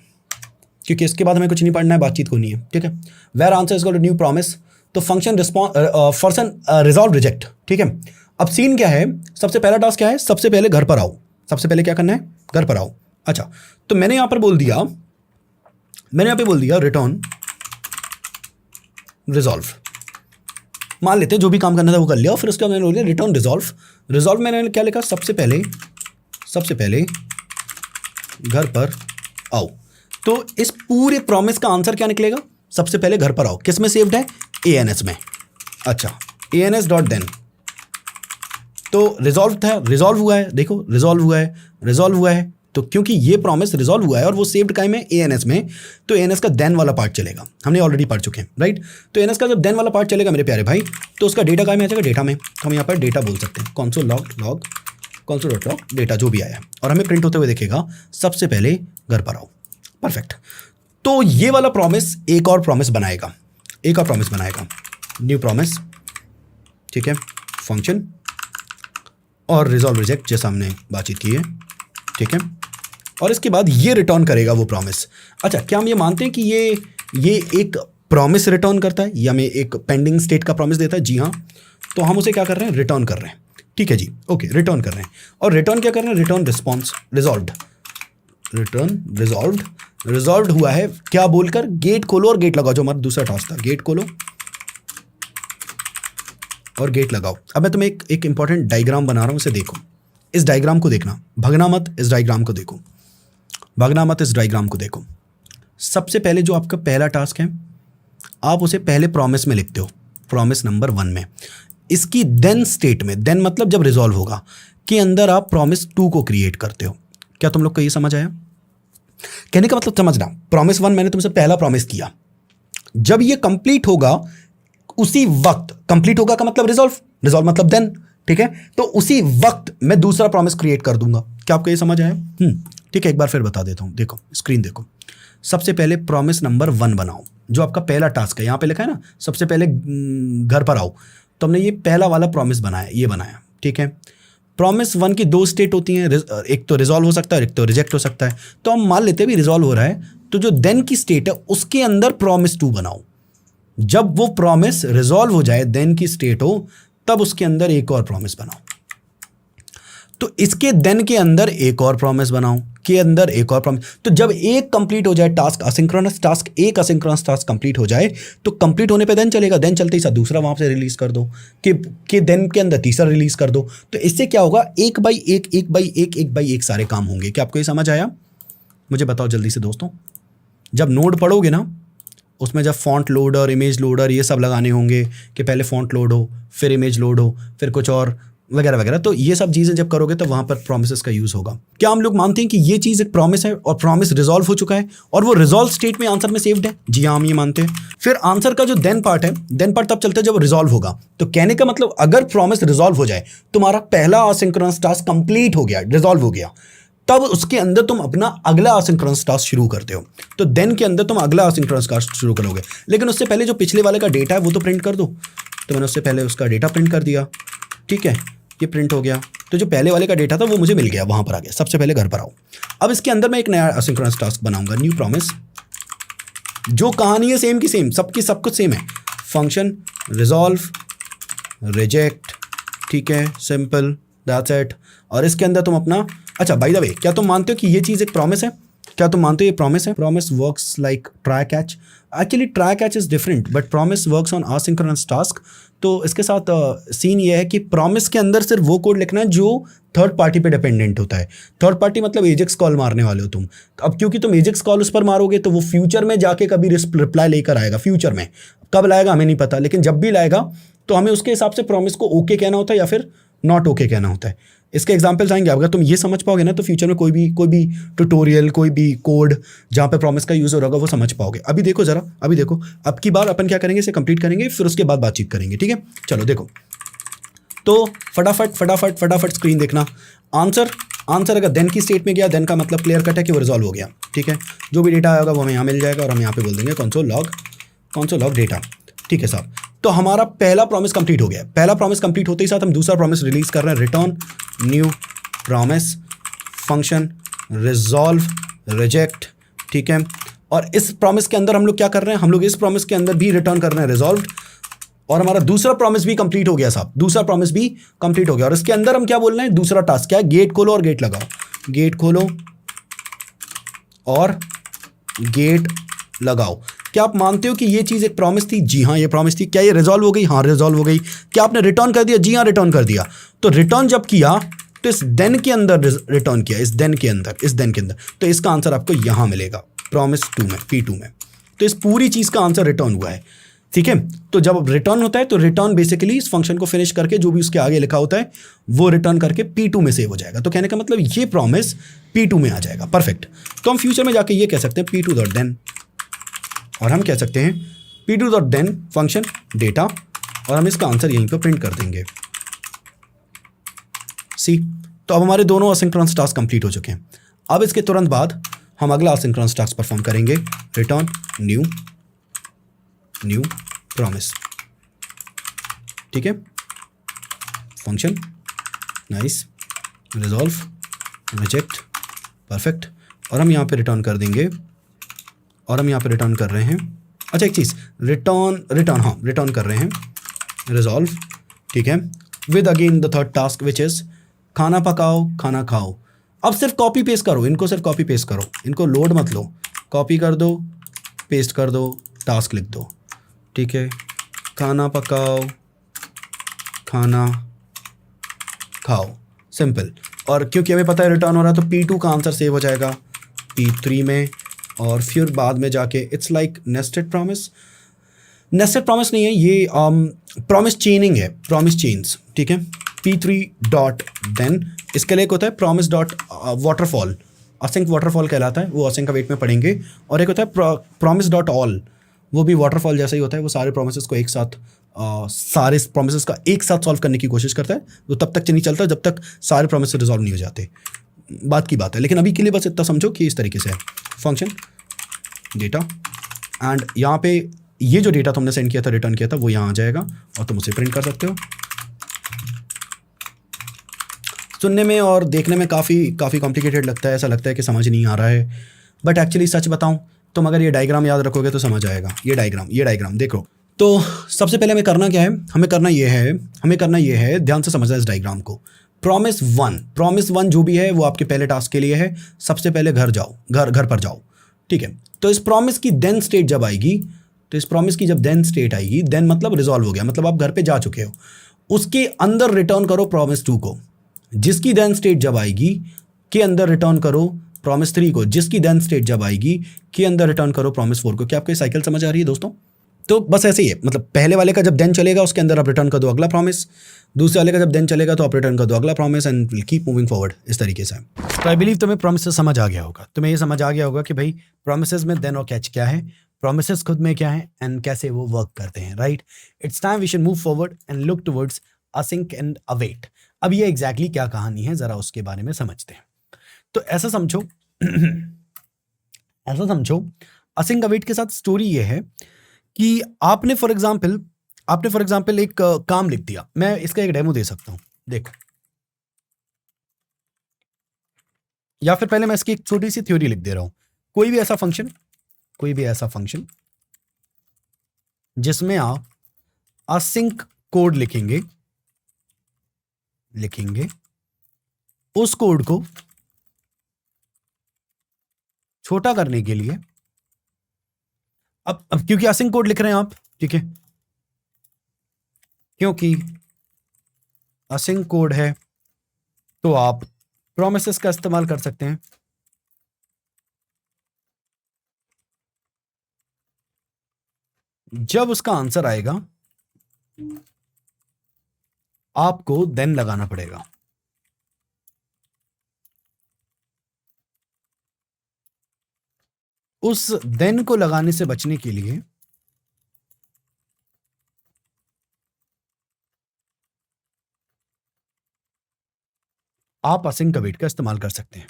क्योंकि इसके बाद हमें कुछ नहीं पढ़ना है, बातचीत होनी है। ठीक है, var answer is equal to new promise, तो फंक्शन फंक्शन रिजॉल्व रिजेक्ट। ठीक है, अब सीन क्या है, सबसे पहला टास्क क्या है, सबसे पहले घर पर आओ, सबसे पहले क्या करना है, घर पर आओ। अच्छा, तो मैंने यहाँ पे बोल दिया रिटर्न रिजॉल्व, मान लेते हैं जो भी काम करना था वो कर लिया, फिर उसके बाद मैंने बोल दिया रिटर्न रिजॉल्व मैंने क्या लिखा, सबसे पहले घर पर आओ। तो इस पूरे प्रॉमिस का आंसर क्या निकलेगा, सबसे पहले घर पर आओ, किस में सेव्ड है, ANS में। अच्छा, ANS.then, तो रिजॉल्व हुआ है, देखो रिजॉल्व हुआ है, तो क्योंकि ये प्रॉमिस रिजॉल्व हुआ है और वो सेव्ड काइम है ANS में, तो ANS का देन वाला पार्ट चलेगा, हमने ऑलरेडी पढ़ चुके हैं, राइट। तो ANS का जब देन वाला पार्ट चलेगा मेरे प्यारे भाई, तो उसका डेटा काइम आ जाएगा, डेटा में, तो हम यहाँ पर डेटा बोल सकते हैं, console.log डेटा जो भी आया, और हमें प्रिंट होते हुए देखेगा सबसे पहले घर पर आओ। परफेक्ट, तो ये वाला प्रॉमिस एक और प्रॉमिस बनाएगा, न्यू प्रॉमिस, ठीक है, फंक्शन और रिजॉल्व रिजेक्ट जैसा हमने बातचीत की है, ठीक है, और इसके बाद ये रिटर्न करेगा वो प्रॉमिस। अच्छा, क्या हम ये मानते हैं कि ये एक प्रॉमिस रिटर्न करता है या हमें एक पेंडिंग स्टेट का प्रॉमिस देता है? जी हाँ, तो हम उसे क्या कर रहे हैं, रिटर्न कर रहे हैं। ठीक है जी, ओके, रिटर्न कर रहे हैं, और रिटर्न क्या कर रहे हैं, रिटर्न रिस्पॉन्स रिजॉल्व्ड हुआ है, क्या बोलकर, गेट खोलो और गेट लगाओ, जो हमारा दूसरा टास्क था, गेट खोलो और गेट लगाओ। अब मैं तुम्हें एक इंपॉर्टेंट डायग्राम बना रहा हूँ, इसे देखो, इस डायग्राम को देखना, भगना मत, इस डायग्राम को देखो। सबसे पहले जो आपका पहला टास्क है, आप उसे पहले प्रॉमिस में लिखते हो, प्रॉमिस नंबर 1 में, इसकी देन स्टेट में, देन मतलब जब रिजॉल्व होगा, के अंदर आप प्रॉमिस 2 को क्रिएट करते हो। क्या तुम लोग को ये समझ आया? कहने का मतलब समझना, प्रॉमिस 1 मैंने तुमसे पहला प्रॉमिस किया, जब ये कंप्लीट होगा उसी वक्त, कंप्लीट होगा का मतलब रिजॉल्व मतलब देन, ठीक है, तो उसी वक्त मैं दूसरा प्रॉमिस क्रिएट कर दूंगा। क्या आपको ये समझ आया? ठीक है, एक बार फिर बता देता हूं, देखो स्क्रीन देखो। सबसे पहले प्रॉमिस नंबर 1 बनाओ, जो आपका पहला टास्क है, यहां पे लिखा है ना सबसे पहले घर पर आओ, तो हमने ये पहला वाला प्रॉमिस बनाया, ठीक है। प्रॉमिस 1 की 2 स्टेट होती हैं, एक तो रिजॉल्व हो सकता है, एक तो रिजेक्ट हो सकता है, तो हम मान लेते हैं भी रिजॉल्व हो रहा है, तो जो देन की स्टेट है उसके अंदर प्रॉमिस 2 बनाओ, जब वो प्रॉमिस रिजॉल्व हो जाए, देन की स्टेट हो, तब उसके अंदर एक और प्रॉमिस बनाओ, तो इसके देन के अंदर एक और प्रॉमिस बनाओ। के अंदर एक और प्रॉमिस। तो जब एक कंप्लीट हो जाए टास्क, असिंक्रोनस टास्क, एक असिंक्रोनस टास्क कंप्लीट हो जाए तो कंप्लीट होने पे देन चलेगा, देन चलते ही साथ दूसरा वहाँ से रिलीज कर दो, कि देन के अंदर तीसरा रिलीज कर दो। तो इससे क्या होगा, एक बाई एक सारे काम होंगे। क्या आपको ये समझ आया? मुझे बताओ जल्दी से दोस्तों। जब नोड पढ़ोगे ना, उसमें जब फॉन्ट लोडर, इमेज लोडर ये सब लगाने होंगे कि पहले फॉन्ट लोड हो, फिर इमेज लोड हो, फिर कुछ और वगैरह वगैरह, तो ये सब चीज़ें जब करोगे तो वहाँ पर प्रॉमिसेस का यूज़ होगा। क्या हम लोग मानते हैं कि ये चीज़ एक प्रॉमिस है और प्रॉमिस रिजॉल्व हो चुका है और वो रिजॉल्व स्टेट में आंसर में सेव्ड है? जी हाँ, हम ये मानते हैं। फिर आंसर का जो देन पार्ट है, देन पार्ट तब चलता है जब रिजॉल्व होगा। तो कहने का मतलब अगर प्रॉमिस रिजॉल्व हो जाए, तुम्हारा पहला असिंक्रोनस टास्क कंप्लीट हो गया, रिजॉल्व हो गया, तब उसके अंदर तुम अपना अगला असिंक्रोनस टास्क शुरू करते हो। तो देन के अंदर तुम अगला असिंक्रोनस टास्क शुरू करोगे, लेकिन उससे पहले जो पिछले वाले का डेटा है वो तो प्रिंट कर दो। तो मैंने उससे पहले उसका डेटा प्रिंट कर दिया, ठीक है, ये प्रिंट हो गया। तो जो पहले वाले का डेटा था वो मुझे मिल गया, वहाँ पर आ गया। सबसे पहले घर पर आओ। अब इसके अंदर मैं एक नया असिंक्रोनस टास्क बनाऊंगा, न्यू प्रॉमिस। जो कहानी है सेम की सेम, सबकी सब कुछ सेम है। फंक्शन रिजॉल्व रिजेक्ट, ठीक है, सिंपल, दैट्स इट। और इसके अंदर तुम अपना, अच्छा बाय द वे, क्या तुम मानते हो कि ये चीज़ एक प्रॉमिस है? क्या तुम मानते हो ये प्रॉमिस है? Promise works like try catch. Actually try catch is different but promise works on asynchronous task. तो इसके साथ सीन ये है कि प्रॉमिस के अंदर सिर्फ वो कोड लिखना है जो थर्ड पार्टी पे डिपेंडेंट होता है। थर्ड पार्टी मतलब एजेक्स कॉल मारने वाले हो तुम। अब क्योंकि तुम एजेक्स कॉल उस पर मारोगे तो वो फ्यूचर में जाके कभी रिप्लाई लेकर आएगा। फ्यूचर में कब लाएगा हमें नहीं पता, लेकिन जब भी लाएगा तो हमें उसके हिसाब से प्रॉमिस को ओके कहना होता है या फिर नॉट ओके कहना होता है। इसके एग्जाम्पल्स आएंगे। अगर तुम ये समझ पाओगे ना तो फ्यूचर में कोई भी ट्यूटोरियल, कोई भी कोड जहाँ पे प्रॉमिस का यूज़ हो रहा होगा वो समझ पाओगे। अभी देखो जरा, अभी देखो, अब की बार अपन क्या करेंगे, इसे कंप्लीट करेंगे, फिर उसके बाद बातचीत करेंगे, ठीक है? चलो देखो, तो फटाफट स्क्रीन देखना। आंसर अगर देन की स्टेट में गया, देन का मतलब क्लियर कट है कि वो रिजॉल्व हो गया, ठीक है? जो भी डेटा आएगा वो हमें यहाँ मिल जाएगा और हम यहाँ पे बोल देंगे कंसोल लॉग डेटा, ठीक है साहब। तो हमारा पहला प्रॉमिस कंप्लीट हो गया। पहला प्रॉमिस कंप्लीट होते ही साथ हम दूसरा प्रॉमिस रिलीज कर रहे हैं, return new promise function resolve reject, ठीक है? और इस प्रॉमिस के अंदर हम लोग क्या कर रहे हैं, हम लोग इस प्रॉमिस के अंदर भी रिटर्न कर रहे हैं रिजॉल्व। और हमारा दूसरा प्रॉमिस भी कंप्लीट हो गया साहब, दूसरा प्रॉमिस भी कंप्लीट हो गया। और इसके अंदर हम क्या बोल रहे हैं, दूसरा टास्क क्या है, गेट खोलो और गेट लगाओ। गेट खोलो और गेट लगाओ। क्या आप मानते हो कि ये चीज़ एक प्रॉमिस थी? जी हाँ, ये प्रॉमिस थी। क्या ये रिजॉल्व हो गई? हाँ, रिजॉल्व हो गई। क्या आपने रिटर्न कर दिया? जी हाँ, रिटर्न कर दिया। तो रिटर्न जब किया तो इस देन के अंदर रिटर्न किया, इस देन के अंदर, तो इसका आंसर आपको यहाँ मिलेगा, प्रॉमिस 2 में, P2 में। तो इस पूरी चीज़ का आंसर रिटर्न हुआ है, ठीक है? तो जब रिटर्न होता है तो रिटर्न बेसिकली इस फंक्शन को फिनिश करके जो भी उसके आगे लिखा होता है वो रिटर्न करके P2 में सेव हो जाएगा। तो कहने का मतलब ये प्रॉमिस P2 में आ जाएगा। परफेक्ट। तो हम फ्यूचर में जाके ये कह सकते हैं P2.then, और हम कह सकते हैं P2.then फंक्शन डेटा, और हम इसका आंसर यहीं पर प्रिंट कर देंगे। सी, तो अब हमारे दोनों असिंक्रोनस टास्क कंप्लीट हो चुके हैं। अब इसके तुरंत बाद हम अगला असिंक्रोनस टास्क परफॉर्म करेंगे, रिटर्न न्यू प्रॉमिस, ठीक है? Function nice resolve reject, perfect. और हम यहाँ पे रिटर्न कर देंगे, और हम यहाँ पे रिटर्न कर रहे हैं, अच्छा एक चीज़, रिटर्न कर रहे हैं रिजॉल्व, ठीक है? With again the third task which is खाना पकाओ खाना खाओ। अब सिर्फ कॉपी पेस्ट करो, इनको सिर्फ कॉपी पेस्ट करो, इनको लोड मत लो, कॉपी कर दो, पेस्ट कर दो, टास्क लिख दो, ठीक है? खाना पकाओ खाना खाओ, सिंपल। और क्योंकि हमें पता है रिटर्न हो रहा है तो P2 का आंसर सेव हो जाएगा P3 में, और फिर बाद में जाके इट्स लाइक नेस्टेड प्रॉमिस नहीं है ये, प्रॉमिस चेनिंग है, प्रॉमिस चेन्स, ठीक है? P3.then इसके लिए एक होता है promise dot waterfall, async waterfall कहलाता है, वो असिंक का वेट में पढ़ेंगे। और एक होता है प्रॉमिस डॉट ऑल, वो भी वाटरफॉल जैसा ही होता है, वो सारे प्रॉमिसेस को एक साथ सारे प्रोमिस का एक साथ सॉल्व करने की कोशिश करता है। तो तब तक नहीं चलता जब तक सारे प्रोमिस रिजॉल्व नहीं हो जाते, बात की बात है। लेकिन अभी के लिए बस इतना समझो कि इस तरीके से है फंक्शन डेटा, एंड यहाँ पे ये जो डेटा तुमने सेंड किया था, रिटर्न किया था, वो यहाँ आ जाएगा और तुम उसे प्रिंट कर सकते हो। सुनने में और देखने में काफ़ी कॉम्प्लिकेटेड लगता है, ऐसा लगता है कि समझ नहीं आ रहा है, बट एक्चुअली सच बताऊं तुम अगर ये डायग्राम याद रखोगे तो समझ आएगा। ये डायग्राम देखो। तो सबसे पहले हमें करना क्या है, हमें करना ये है, ध्यान से समझना इस डायग्राम को। प्रॉमिस वन जो भी है वो आपके पहले टास्क के लिए है। सबसे पहले घर जाओ, घर पर जाओ, ठीक है। तो इस प्रॉमिस की देन स्टेट जब आएगी, तो इस प्रॉमिस की जब देन स्टेट आएगी, देन मतलब रिजॉल्व हो गया, मतलब आप घर पे जा चुके हो, उसके अंदर रिटर्न करो प्रॉमिस 2 को, जिसकी देन स्टेट जब आएगी के अंदर रिटर्न करो प्रॉमिस 3 को, जिसकी देन स्टेट जब आएगी के अंदर रिटर्न करो प्रॉमिस 4 को। क्या आपको ये साइकिल समझ आ रही है दोस्तों? तो बस ऐसे ही है, मतलब पहले वाले का जब देन चलेगा उसके अंदर आप रिटर्न कर दो अगला प्रॉमिस, दूसरे वाले का जब देन चलेगा तो आप रिटर्न कर दो अगला promise, and will keep moving forward इस तरीके से। तो आई बिलीव तुम्हें प्रोमिसेस समझ आ गया होगा, तुम्हें ये समझ आ गया होगा कि भाई प्रोमिसेस में देन और कैच क्या है, प्रोमिसेस खुद में क्या है एंड कैसे वो वर्क करते हैं, right. It's time we should move forward and look towards async and await. अब ये एग्जैक्टली क्या कहानी है जरा उसके बारे में समझते हैं। तो ऐसा समझो असिंक अवेट के साथ स्टोरी ये है कि आपने फॉर एग्जाम्पल एक काम लिख दिया। मैं इसका एक डेमो दे सकता हूं, देखो, या फिर पहले मैं इसकी एक छोटी सी थ्योरी लिख दे रहा हूं। कोई भी ऐसा फंक्शन जिसमें आप असिंक कोड लिखेंगे, उस कोड को छोटा करने के लिए, अब क्योंकि असिंक कोड लिख रहे हैं आप, ठीक है, क्योंकि असिंक कोड है तो आप प्रोमिसेस का इस्तेमाल कर सकते हैं। जब उसका आंसर आएगा आपको देन लगाना पड़ेगा। उस देन को लगाने से बचने के लिए आप असिंक अवेट का इस्तेमाल कर सकते हैं।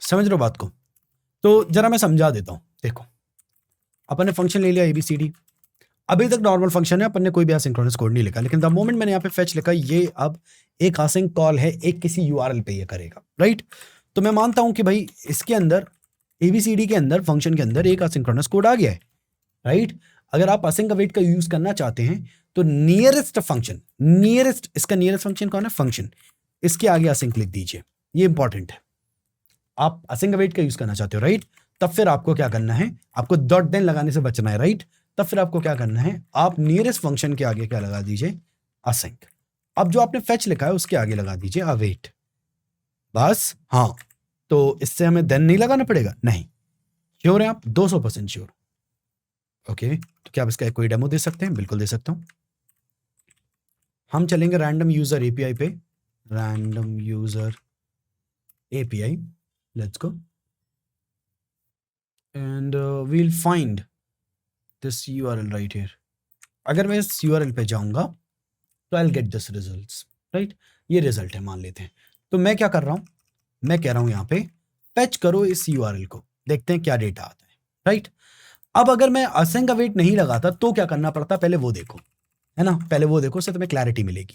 समझ रहे हो बात को? तो जरा मैं समझा देता हूं। देखो, अपन ने फंक्शन ले लिया ABCD, अभी तक नॉर्मल फंक्शन है, अपन ने कोई भी असिंक्रोनस कोड नहीं लिखा, लेकिन द मोमेंट मैंने यहां पे फेच लिखा, ये अब एक असिंक कॉल है, एक किसी URL पे ये करेगा, राइट। तो मैं मानता हूं कि भाई इसके अंदर ABCD के अंदर फंक्शन के अंदर एक असिंक्रोनस कोड आ गया है, राइट। अगर आप असिंक अवेट का यूज करना चाहते हैं तो नियरेस्ट फंक्शन, इसका नियरेस्ट फंक्शन कौन है? फंक्शन, इसके आगे असिंक लिख दीजिए, ये इंपॉर्टेंट है। आप असिंक अवेट का यूज करना चाहते हो, राइट, तब फिर आपको क्या करना है? आपको डॉट देन लगाने से बचना है, राइट। तब फिर आपको क्या करना है? आप नियरेस्ट फंक्शन के आगे क्या लगा दीजिए? असिंक। अब जो आपने फेच लिखा है उसके आगे लगा दीजिए अवेट, बस। हाँ, तो इससे हमें देन नहीं लगाना पड़ेगा, नहीं। श्योर है आप? 200% श्योर? ओके, तो क्या आप इसका कोई डेमो दे सकते हैं? बिल्कुल दे सकता हूं। हम चलेंगे रैंडम यूजर API पे, random user API, let's go, and we'll find this URL right here. अगर मैं इस URL पे जाऊंगा तो I will get this results, right. ये रिजल्ट है मान लेते हैं। तो मैं क्या कर रहा हूं? मैं कह रहा हूं यहां पे फेच करो इस URL को, देखते हैं क्या डेटा आता है, राइट। अब अगर मैं असिंक अवेट नहीं लगाता तो क्या करना पड़ता? पहले वो देखो, है ना, पहले वो देखो, उससे तुम्हें क्लैरिटी मिलेगी।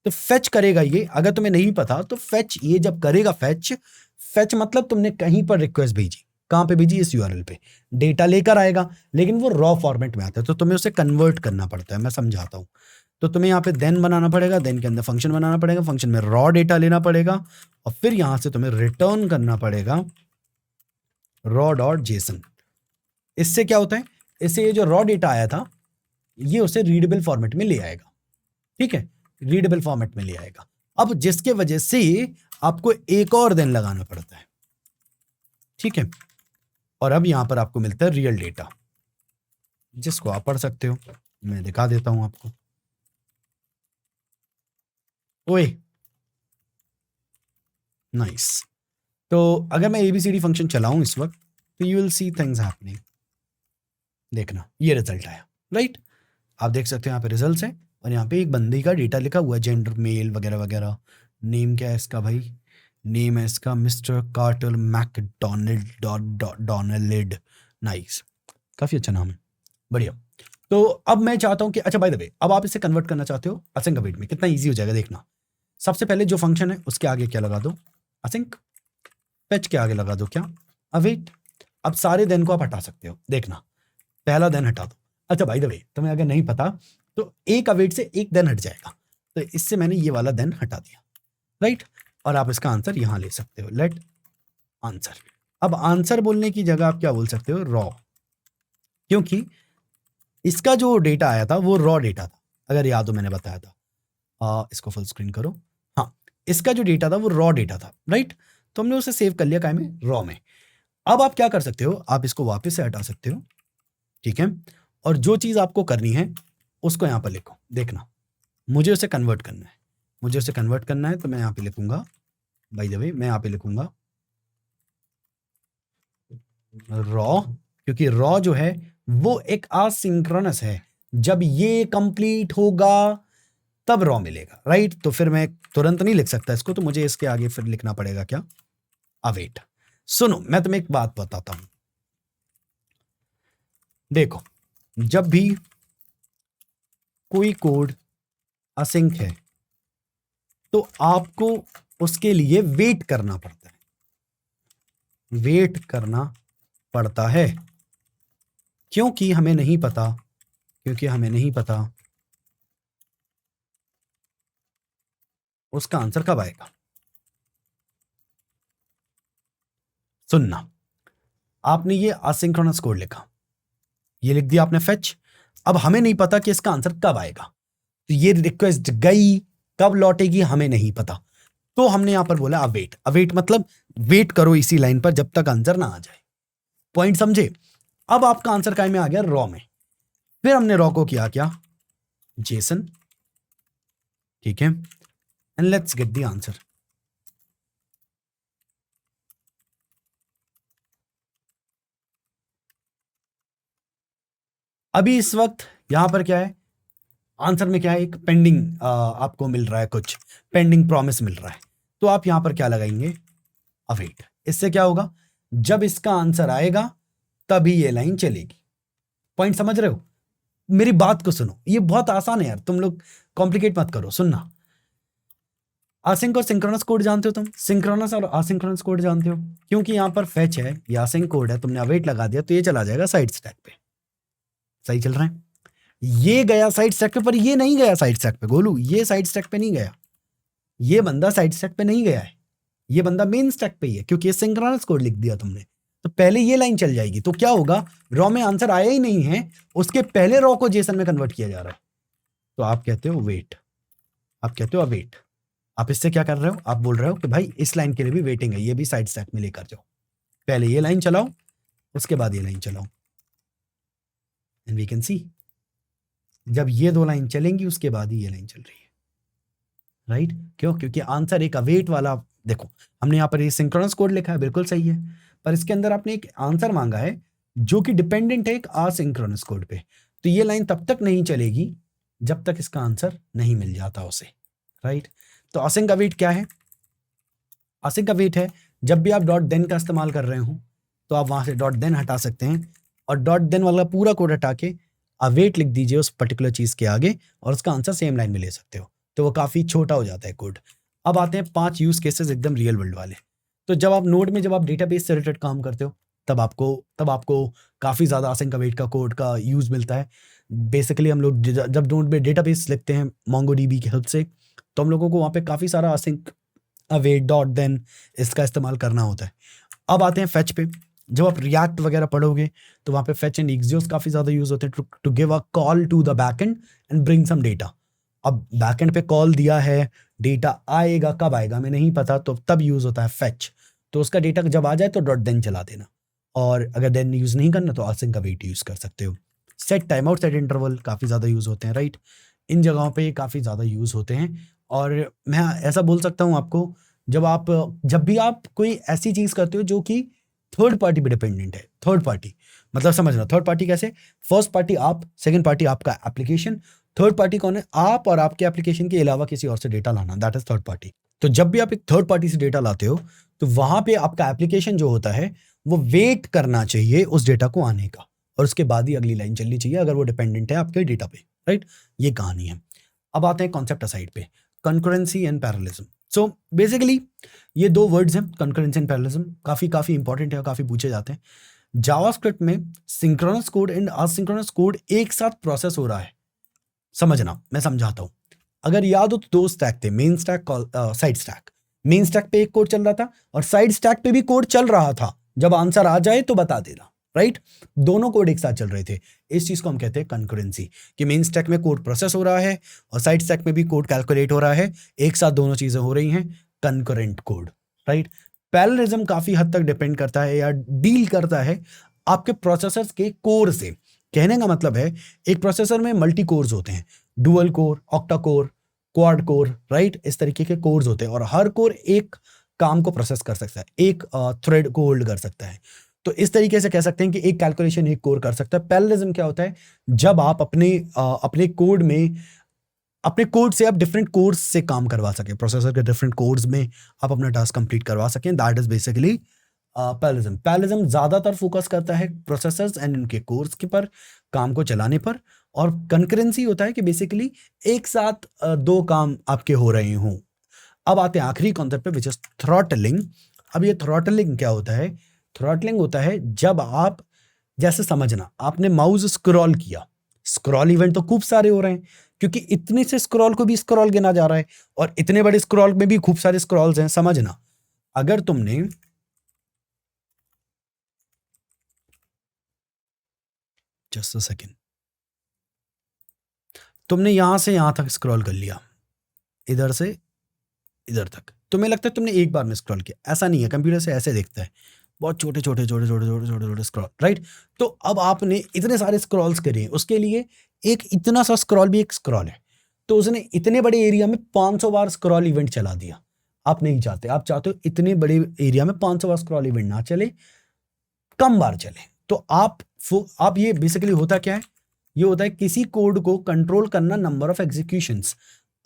तो फेच करेगा ये, अगर तुम्हें नहीं पता तो फेच ये जब करेगा, फेच मतलब तुमने कहीं पर रिक्वेस्ट भेजी, कहां पे भेजी? इस URL पे, डेटा लेकर आएगा, लेकिन वो रॉ फॉर्मेट में आता है, तो तुम्हें उसे कन्वर्ट करना पड़ता है। मैं समझाता हूं। तो तुम्हें यहाँ पे देन बनाना पड़ेगा, देन के अंदर फंक्शन बनाना पड़ेगा, फंक्शन में रॉ डेटा लेना पड़ेगा, और फिर यहां से तुम्हें रिटर्न करना पड़ेगा raw.json। इससे क्या होता है? इससे ये जो रॉ डेटा आया था ये उसे रीडेबल फॉर्मेट में ले आएगा, ठीक है, रीडेबल फॉर्मेट में ले आएगा। अब जिसके वजह से आपको एक और देन लगाना पड़ता है, ठीक है, और अब यहां पर आपको मिलता है रियल डेटा, जिसको आप पढ़ सकते हो। मैं दिखा देता हूं आपको। ओए, नाइस। तो अगर मैं ABCD फंक्शन चलाऊं इस वक्त तो you will see things happening. देखना, ये रिजल्ट आया, राइट। आप देख सकते हो यहाँ पे रिजल्ट्स हैं, और यहाँ पे एक बंदी का डेटा लिखा हुआ है, जेंडर, मेल वगैरह वगैरह। नेम क्या है इसका भाई? नेम है इसका मिस्टर कार्टर मैकडोनाल्ड। नाइस, काफी अच्छा नाम है, बढ़िया। तो अब मैं चाहता हूं कि, अच्छा बाय द वे, अब आप इसे कन्वर्ट करना चाहते हो असिंक अवेट में, कितना ईजी हो जाएगा देखना। सबसे पहले जो फंक्शन है उसके आगे क्या लगा दो? असिंक। फेच के आगे लगा दो क्या? अवेट। अब सारे देन को आप हटा सकते हो, देखना पहला देन हटा दो। अच्छा भाई द वे, तुम्हें अगर नहीं पता तो एक अवेट से एक देन हट जाएगा, तो इससे मैंने ये वाला देन हटा दिया, राइट। और आप इसका आंसर यहां ले सकते हो, लेट आंसर। अब आंसर बोलने की जगह आप क्या बोल सकते हो, रॉ, क्योंकि इसका जो डेटा आया था वो रॉ डेटा था, अगर याद हो मैंने बताया था। इसको फुल स्क्रीन करो। हाँ, इसका जो डेटा था वो रॉ डेटा था, राइट। तो हमने उसे सेव कर लिया काय में, रॉ में। अब आप क्या कर सकते हो, आप इसको वापस से हटा सकते हो, ठीक है। और जो चीज आपको करनी है उसको यहां पर लिखो, देखना मुझे उसे कन्वर्ट करना है, मुझे उसे कन्वर्ट करना है, तो मैं यहां पे लिखूंगा, बाय द वे मैं यहां पे लिखूंगा रॉ, क्योंकि रॉ जो है वो एक असिंक्रोनस है, जब ये कंप्लीट होगा तब रॉ मिलेगा, राइट। तो फिर मैं तुरंत नहीं लिख सकता इसको, तो मुझे इसके आगे फिर लिखना पड़ेगा क्या, अवेट। सुनो मैं तुम्हें एक बात बताता हूं, देखो जब भी कोई कोड असिंक है तो आपको उसके लिए वेट करना पड़ता है, वेट करना पड़ता है, क्योंकि हमें नहीं पता, क्योंकि हमें नहीं पता उसका आंसर कब आएगा। सुनना, आपने ये असिंक्रोनस कोड लिखा, ये लिख दिया आपने फेच, अब हमें नहीं पता कि इसका आंसर कब आएगा, तो ये रिक्वेस्ट गई, कब लौटेगी हमें नहीं पता, तो हमने यहां पर बोला अवेट। अवेट मतलब वेट करो इसी लाइन पर जब तक आंसर ना आ जाए, पॉइंट समझे। अब आपका आंसर काय में आ गया, रॉ में। फिर हमने रॉ को किया क्या, जेसन, ठीक है, and let's get the answer. अभी इस वक्त यहां पर क्या है, आंसर में क्या है, एक पेंडिंग आपको मिल रहा है, कुछ पेंडिंग प्रॉमिस मिल रहा है, तो आप यहां पर क्या लगाएंगे, अवेट। इससे क्या होगा, जब इसका आंसर आएगा तभी ये लाइन चलेगी। पॉइंट समझ रहे हो, मेरी बात को सुनो, ये बहुत आसान है यार, तुम लोग कॉम्प्लिकेट मत करो। सुनना, असिंक और सिंक्रोनस कोड जानते हो तुम, सिंक्रोनस और असिंक्रोनस कोड जानते हो, क्योंकि यहां पर फेच है, ये असिंक कोड है, तुमने अवेट लगा दिया तो ये चला जाएगा साइड स्टैक पे, सही चल रहा है। ये गया साइड स्टैक पे, पर ये नहीं गया साइड स्टैक पे, गोलू ये साइड स्टैक पे नहीं गया, ये बंदा साइड स्टैक पे नहीं गया है, ये बंदा मेन स्टैक पे ही है, क्योंकि ये सिंक्रोनस कोड लिख दिया तुमने, तो पहले ये लाइन चल जाएगी। तो क्या होगा, रॉ में आंसर आया ही नहीं है, उसके पहले रॉ को जेसन में कन्वर्ट किया जा रहा है, तो आप कहते हो वेट, आप कहते हो अवेट। आप इससे क्या कर रहे हो, आप बोल रहे हो कि भाई इस लाइन के लिए भी वेटिंग है, ये भी साइड स्टैक में लेकर जाओ, पहले ये लाइन चलाओ उसके बाद ये लाइन चलाओ, एंड वी कैन सी जब ये दो लाइन चलेंगी उसके बाद ही ये लाइन चल रही है, राइट। क्यों, क्योंकि आंसर एक अवेट वाला, देखो हमने यहाँ पर ये सिंक्रोनस कोड लिखा है, बिल्कुल सही है, पर इसके अंदर आपने एक आंसर मांगा है जो कि डिपेंडेंट है एक असिंक्रोनस कोड पे, तो ये लाइन तब तक नहीं चलेगी जब तक इसका आंसर नहीं मिल जाता उसे, राइट। तो असिंक अवेट क्या है, असिंक अवेट है जब भी आप डॉट देन का इस्तेमाल कर रहे हो तो आप वहां से डॉट देन हटा सकते हैं, और डॉट देन वाला पूरा कोड हटा के अवेट लिख दीजिए उस पर्टिकुलर चीज के आगे, और उसका आंसर सेम लाइन में ले सकते हो, तो वो काफी छोटा हो जाता है कोड। अब आते हैं 5 यूज केसेस एकदम रियल वर्ल्ड वाले। तो जब आप नोड में, जब आप डेटाबेस से रिलेटेड काम करते हो तब आपको काफी ज्यादा असिंक अवेट का कोड का यूज मिलता है। बेसिकली हम लोग जब नोड में डेटाबेस लिखते हैं मोंगोडीबी की हेल्प से, तो हम लोगों को वहाँ पे काफी सारा असिंक अवेट डॉट देन इसका इस्तेमाल करना होता है। अब आते हैं फेच पे, जब आप रिएक्ट वगैरह पढ़ोगे तो वहाँ पे फेच एंड एक्सियोस काफी ज्यादा यूज होते हैं to give a call to the backend and bring some data. अब बैकएंड पे कॉल दिया है, डेटा आएगा, कब आएगा हमें नहीं पता, तो तब यूज होता है फेच। तो उसका डेटा जब आ जाए तो डॉट देन चला देना, और अगर देन यूज नहीं करना तो असिंक अवेट यूज कर सकते हो। Set time out, set interval काफी ज्यादा यूज होते हैं, राइट। इन जगहों पे काफी ज्यादा यूज होते हैं, और मैं ऐसा बोल सकता हूँ आपको, जब भी आप कोई ऐसी चीज करते हो जो कि थर्ड पार्टी पे डिपेंडेंट है, थर्ड पार्टी मतलब समझना, थर्ड पार्टी कैसे, फर्स्ट पार्टी आप, सेकंड पार्टी आपका एप्लीकेशन, थर्ड पार्टी कौन है, आप और आपके एप्लीकेशन के अलावा किसी और से डेटा लाना, दैट इज थर्ड पार्टी। तो जब भी आप एक थर्ड पार्टी से डेटा लाते हो तो वहां पे आपका एप्लीकेशन जो होता है वो वेट करना चाहिए उस डेटा को आने का, और उसके बाद ही अगली लाइन चलनी चाहिए अगर वो डिपेंडेंट है आपके डेटा पे, राइट। ये कहानी है। अब आते हैं कॉन्सेप्ट असाइड पे, concurrency and parallelism. So basically ये दो वर्ड्स हैं, कंकरेंसी एंड पैरेललिज्म, काफी इंपॉर्टेंट है और काफी पूछे जाते हैं। जावास्क्रिप्ट में synchronous code and asynchronous code एक साथ प्रोसेस हो रहा है। समझना, मैं समझाता हूं। अगर याद हो तो दो स्टैक थे, main stack, side stack. Main stack पे एक कोड चल रहा था और साइड स्टैक पे भी कोड चल रहा था। जब आंसर आ जाए तो बता देना, राइट? दोनों कोड एक साथ चल रहे थे। इस चीज को हम कहते हैं कंकरेंसी, कि मेन स्टैक में कोड प्रोसेस हो रहा है और साइड स्टैक में भी कोड कैलकुलेट हो रहा है, एक साथ दोनों चीजें हो रही हैं, कंकरेंट कोड, राइट? पैरेललिज्म काफी हद तक डिपेंड करता है या डील करता है आपके प्रोसेसर्स के कोर से। कहने का मतलब है एक प्रोसेसर में मल्टी कोर्स होते हैं, dual core, octa core, quad core, right? इस तरीके के कोर्स होते हैं और हर कोर एक काम को प्रोसेस कर सकता है, एक थ्रेड को होल्ड कर सकता है। तो इस तरीके से कह सकते हैं कि एक कैलकुलेशन एक कोर कर सकता है। पैरेललिज्म क्या होता है? जब आप अपने कोड में, अपने कोड से आप डिफरेंट कोर्स से काम करवा सकें, प्रोसेसर के डिफरेंट कोर्स में आप अपना टास्क कंप्लीट करवा सकें, that is basically parallelism. Parallelism ज्यादातर फोकस करता है प्रोसेसर्स एंड उनके कोर्स के पर, काम को चलाने पर। और कंकरेंसी होता है कि बेसिकली एक साथ दो काम आपके हो रहे हों। अब आते हैं आखिरी कॉन्सेप्ट पे, विच इज थ्रॉटलिंग। अब ये थ्रॉटलिंग क्या होता है? थ्रॉटलिंग होता है जब आप, जैसे समझना, आपने माउस स्क्रॉल किया, स्क्रॉल इवेंट तो खूब सारे हो रहे हैं क्योंकि इतने से स्क्रॉल को भी स्क्रॉल गिना जा रहा है और इतने बड़े स्क्रॉल में भी खूब सारे स्क्रॉल्स हैं। समझना, अगर तुमने जस्ट अ सेकेंड, तुमने यहां से यहां तक स्क्रॉल कर लिया, इधर से इधर तक, तुम्हें लगता है तुमने एक बार में स्क्रॉल किया। ऐसा नहीं है, कंप्यूटर से ऐसे देखता है, बहुत छोटे छोटे छोटे छोटे छोटे छोटे छोटे स्क्रॉल, राइट? तो अब आपने इतने सारे स्क्रॉल्स करे हैं, उसके लिए एक इतना सा स्क्रॉल भी एक स्क्रॉल है, तो उसने इतने बड़े एरिया में 500 बार स्क्रॉल इवेंट चला दिया। आप नहीं चाहते, आप चाहते हो इतने बड़े एरिया में 500 बार स्क्रॉल इवेंट ना चले, कम बार चले। तो आप ये बेसिकली होता क्या है? ये होता है किसी कोड को कंट्रोल करना, नंबर ऑफ एग्जीक्यूशंस।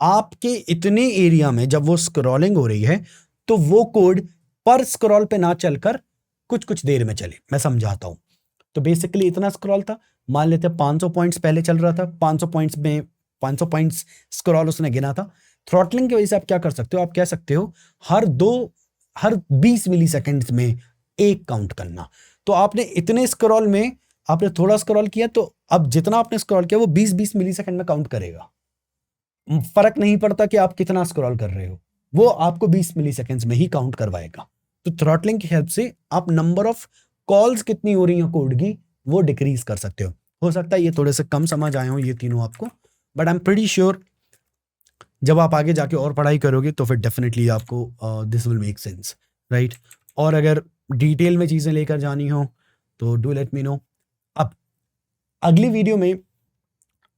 आपके इतने एरिया में जब वो स्क्रॉलिंग हो रही है तो वो कोड पर स्क्रॉल पे ना चलकर कुछ कुछ देर में चले। मैं समझाता हूं। तो बेसिकली इतना स्क्रॉल था, मान लेते हैं 500 पॉइंट्स पहले चल रहा था, 500 पॉइंट्स में 500 पॉइंट्स स्क्रॉल उसने गिना था। थ्रॉटलिंग की वजह से आप क्या कर सकते हो? आप कह सकते हो हर 20 मिली सेकेंड्स में एक काउंट करना। तो आपने इतने स्क्रॉल में आपने थोड़ा स्क्रॉल किया, तो अब जितना आपने स्क्रॉल किया वो 20-20 मिली सेकेंड में काउंट करेगा। फर्क नहीं पड़ता कि आप कितना स्क्रॉल कर रहे हो, वो आपको 20 मिली सेकेंड्स में ही काउंट करवाएगा। तो थ्रॉटलिंग की हेल्प से आप नंबर ऑफ कॉल्स कितनी हो रही हैं कोड की, वो डिक्रीज कर सकते हो सकता है ये थोड़े से कम समझ आए हो ये तीनों आपको, but I am pretty sure जब आप आगे जाके और पढ़ाई करोगे तो फिर डेफिनेटली आपको this will make sense, right? और अगर डिटेल में चीज़ें लेकर जानी हो तो डू लेट मी नो। अब अगली वीडियो में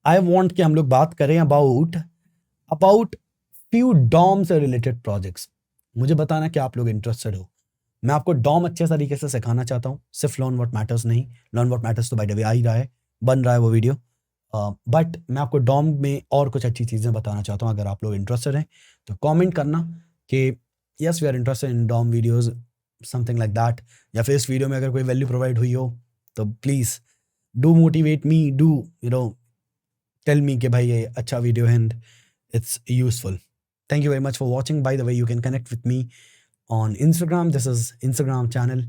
आई वांट कि हम लोग बात करें अबाउट फ्यू डॉम से रिलेटेड प्रोजेक्ट्स। मुझे बताना कि आप लोग इंटरेस्टेड हो। मैं आपको डॉम अच्छे तरीके से सिखाना चाहता हूँ, सिर्फ लर्न व्हाट मैटर्स नहीं। लर्न व्हाट मैटर्स तो बाय द वे आ ही रहा है, बन रहा है वो वीडियो, बट मैं आपको डॉम में और कुछ अच्छी चीज़ें बताना चाहता हूँ। अगर आप लोग इंटरेस्टेड हैं तो कमेंट करना कि yes we are interested in DOM videos, something like that. या फिर इस वीडियो में अगर कोई वैल्यू प्रोवाइड हुई हो तो please do motivate me, do tell me कि भाई ये अच्छा वीडियो है and it's useful. Thank you very much for watching. By the way, you can connect with me on Instagram. This is Instagram channel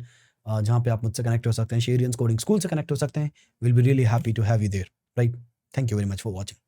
जहाँ पे आप मुझसे connect हो सकते हैं, शेरियंस कोडिंग स्कूल से कनेक्ट हो सकते हैं. We'll be really happy to have you there. Right? Thank you very much for watching.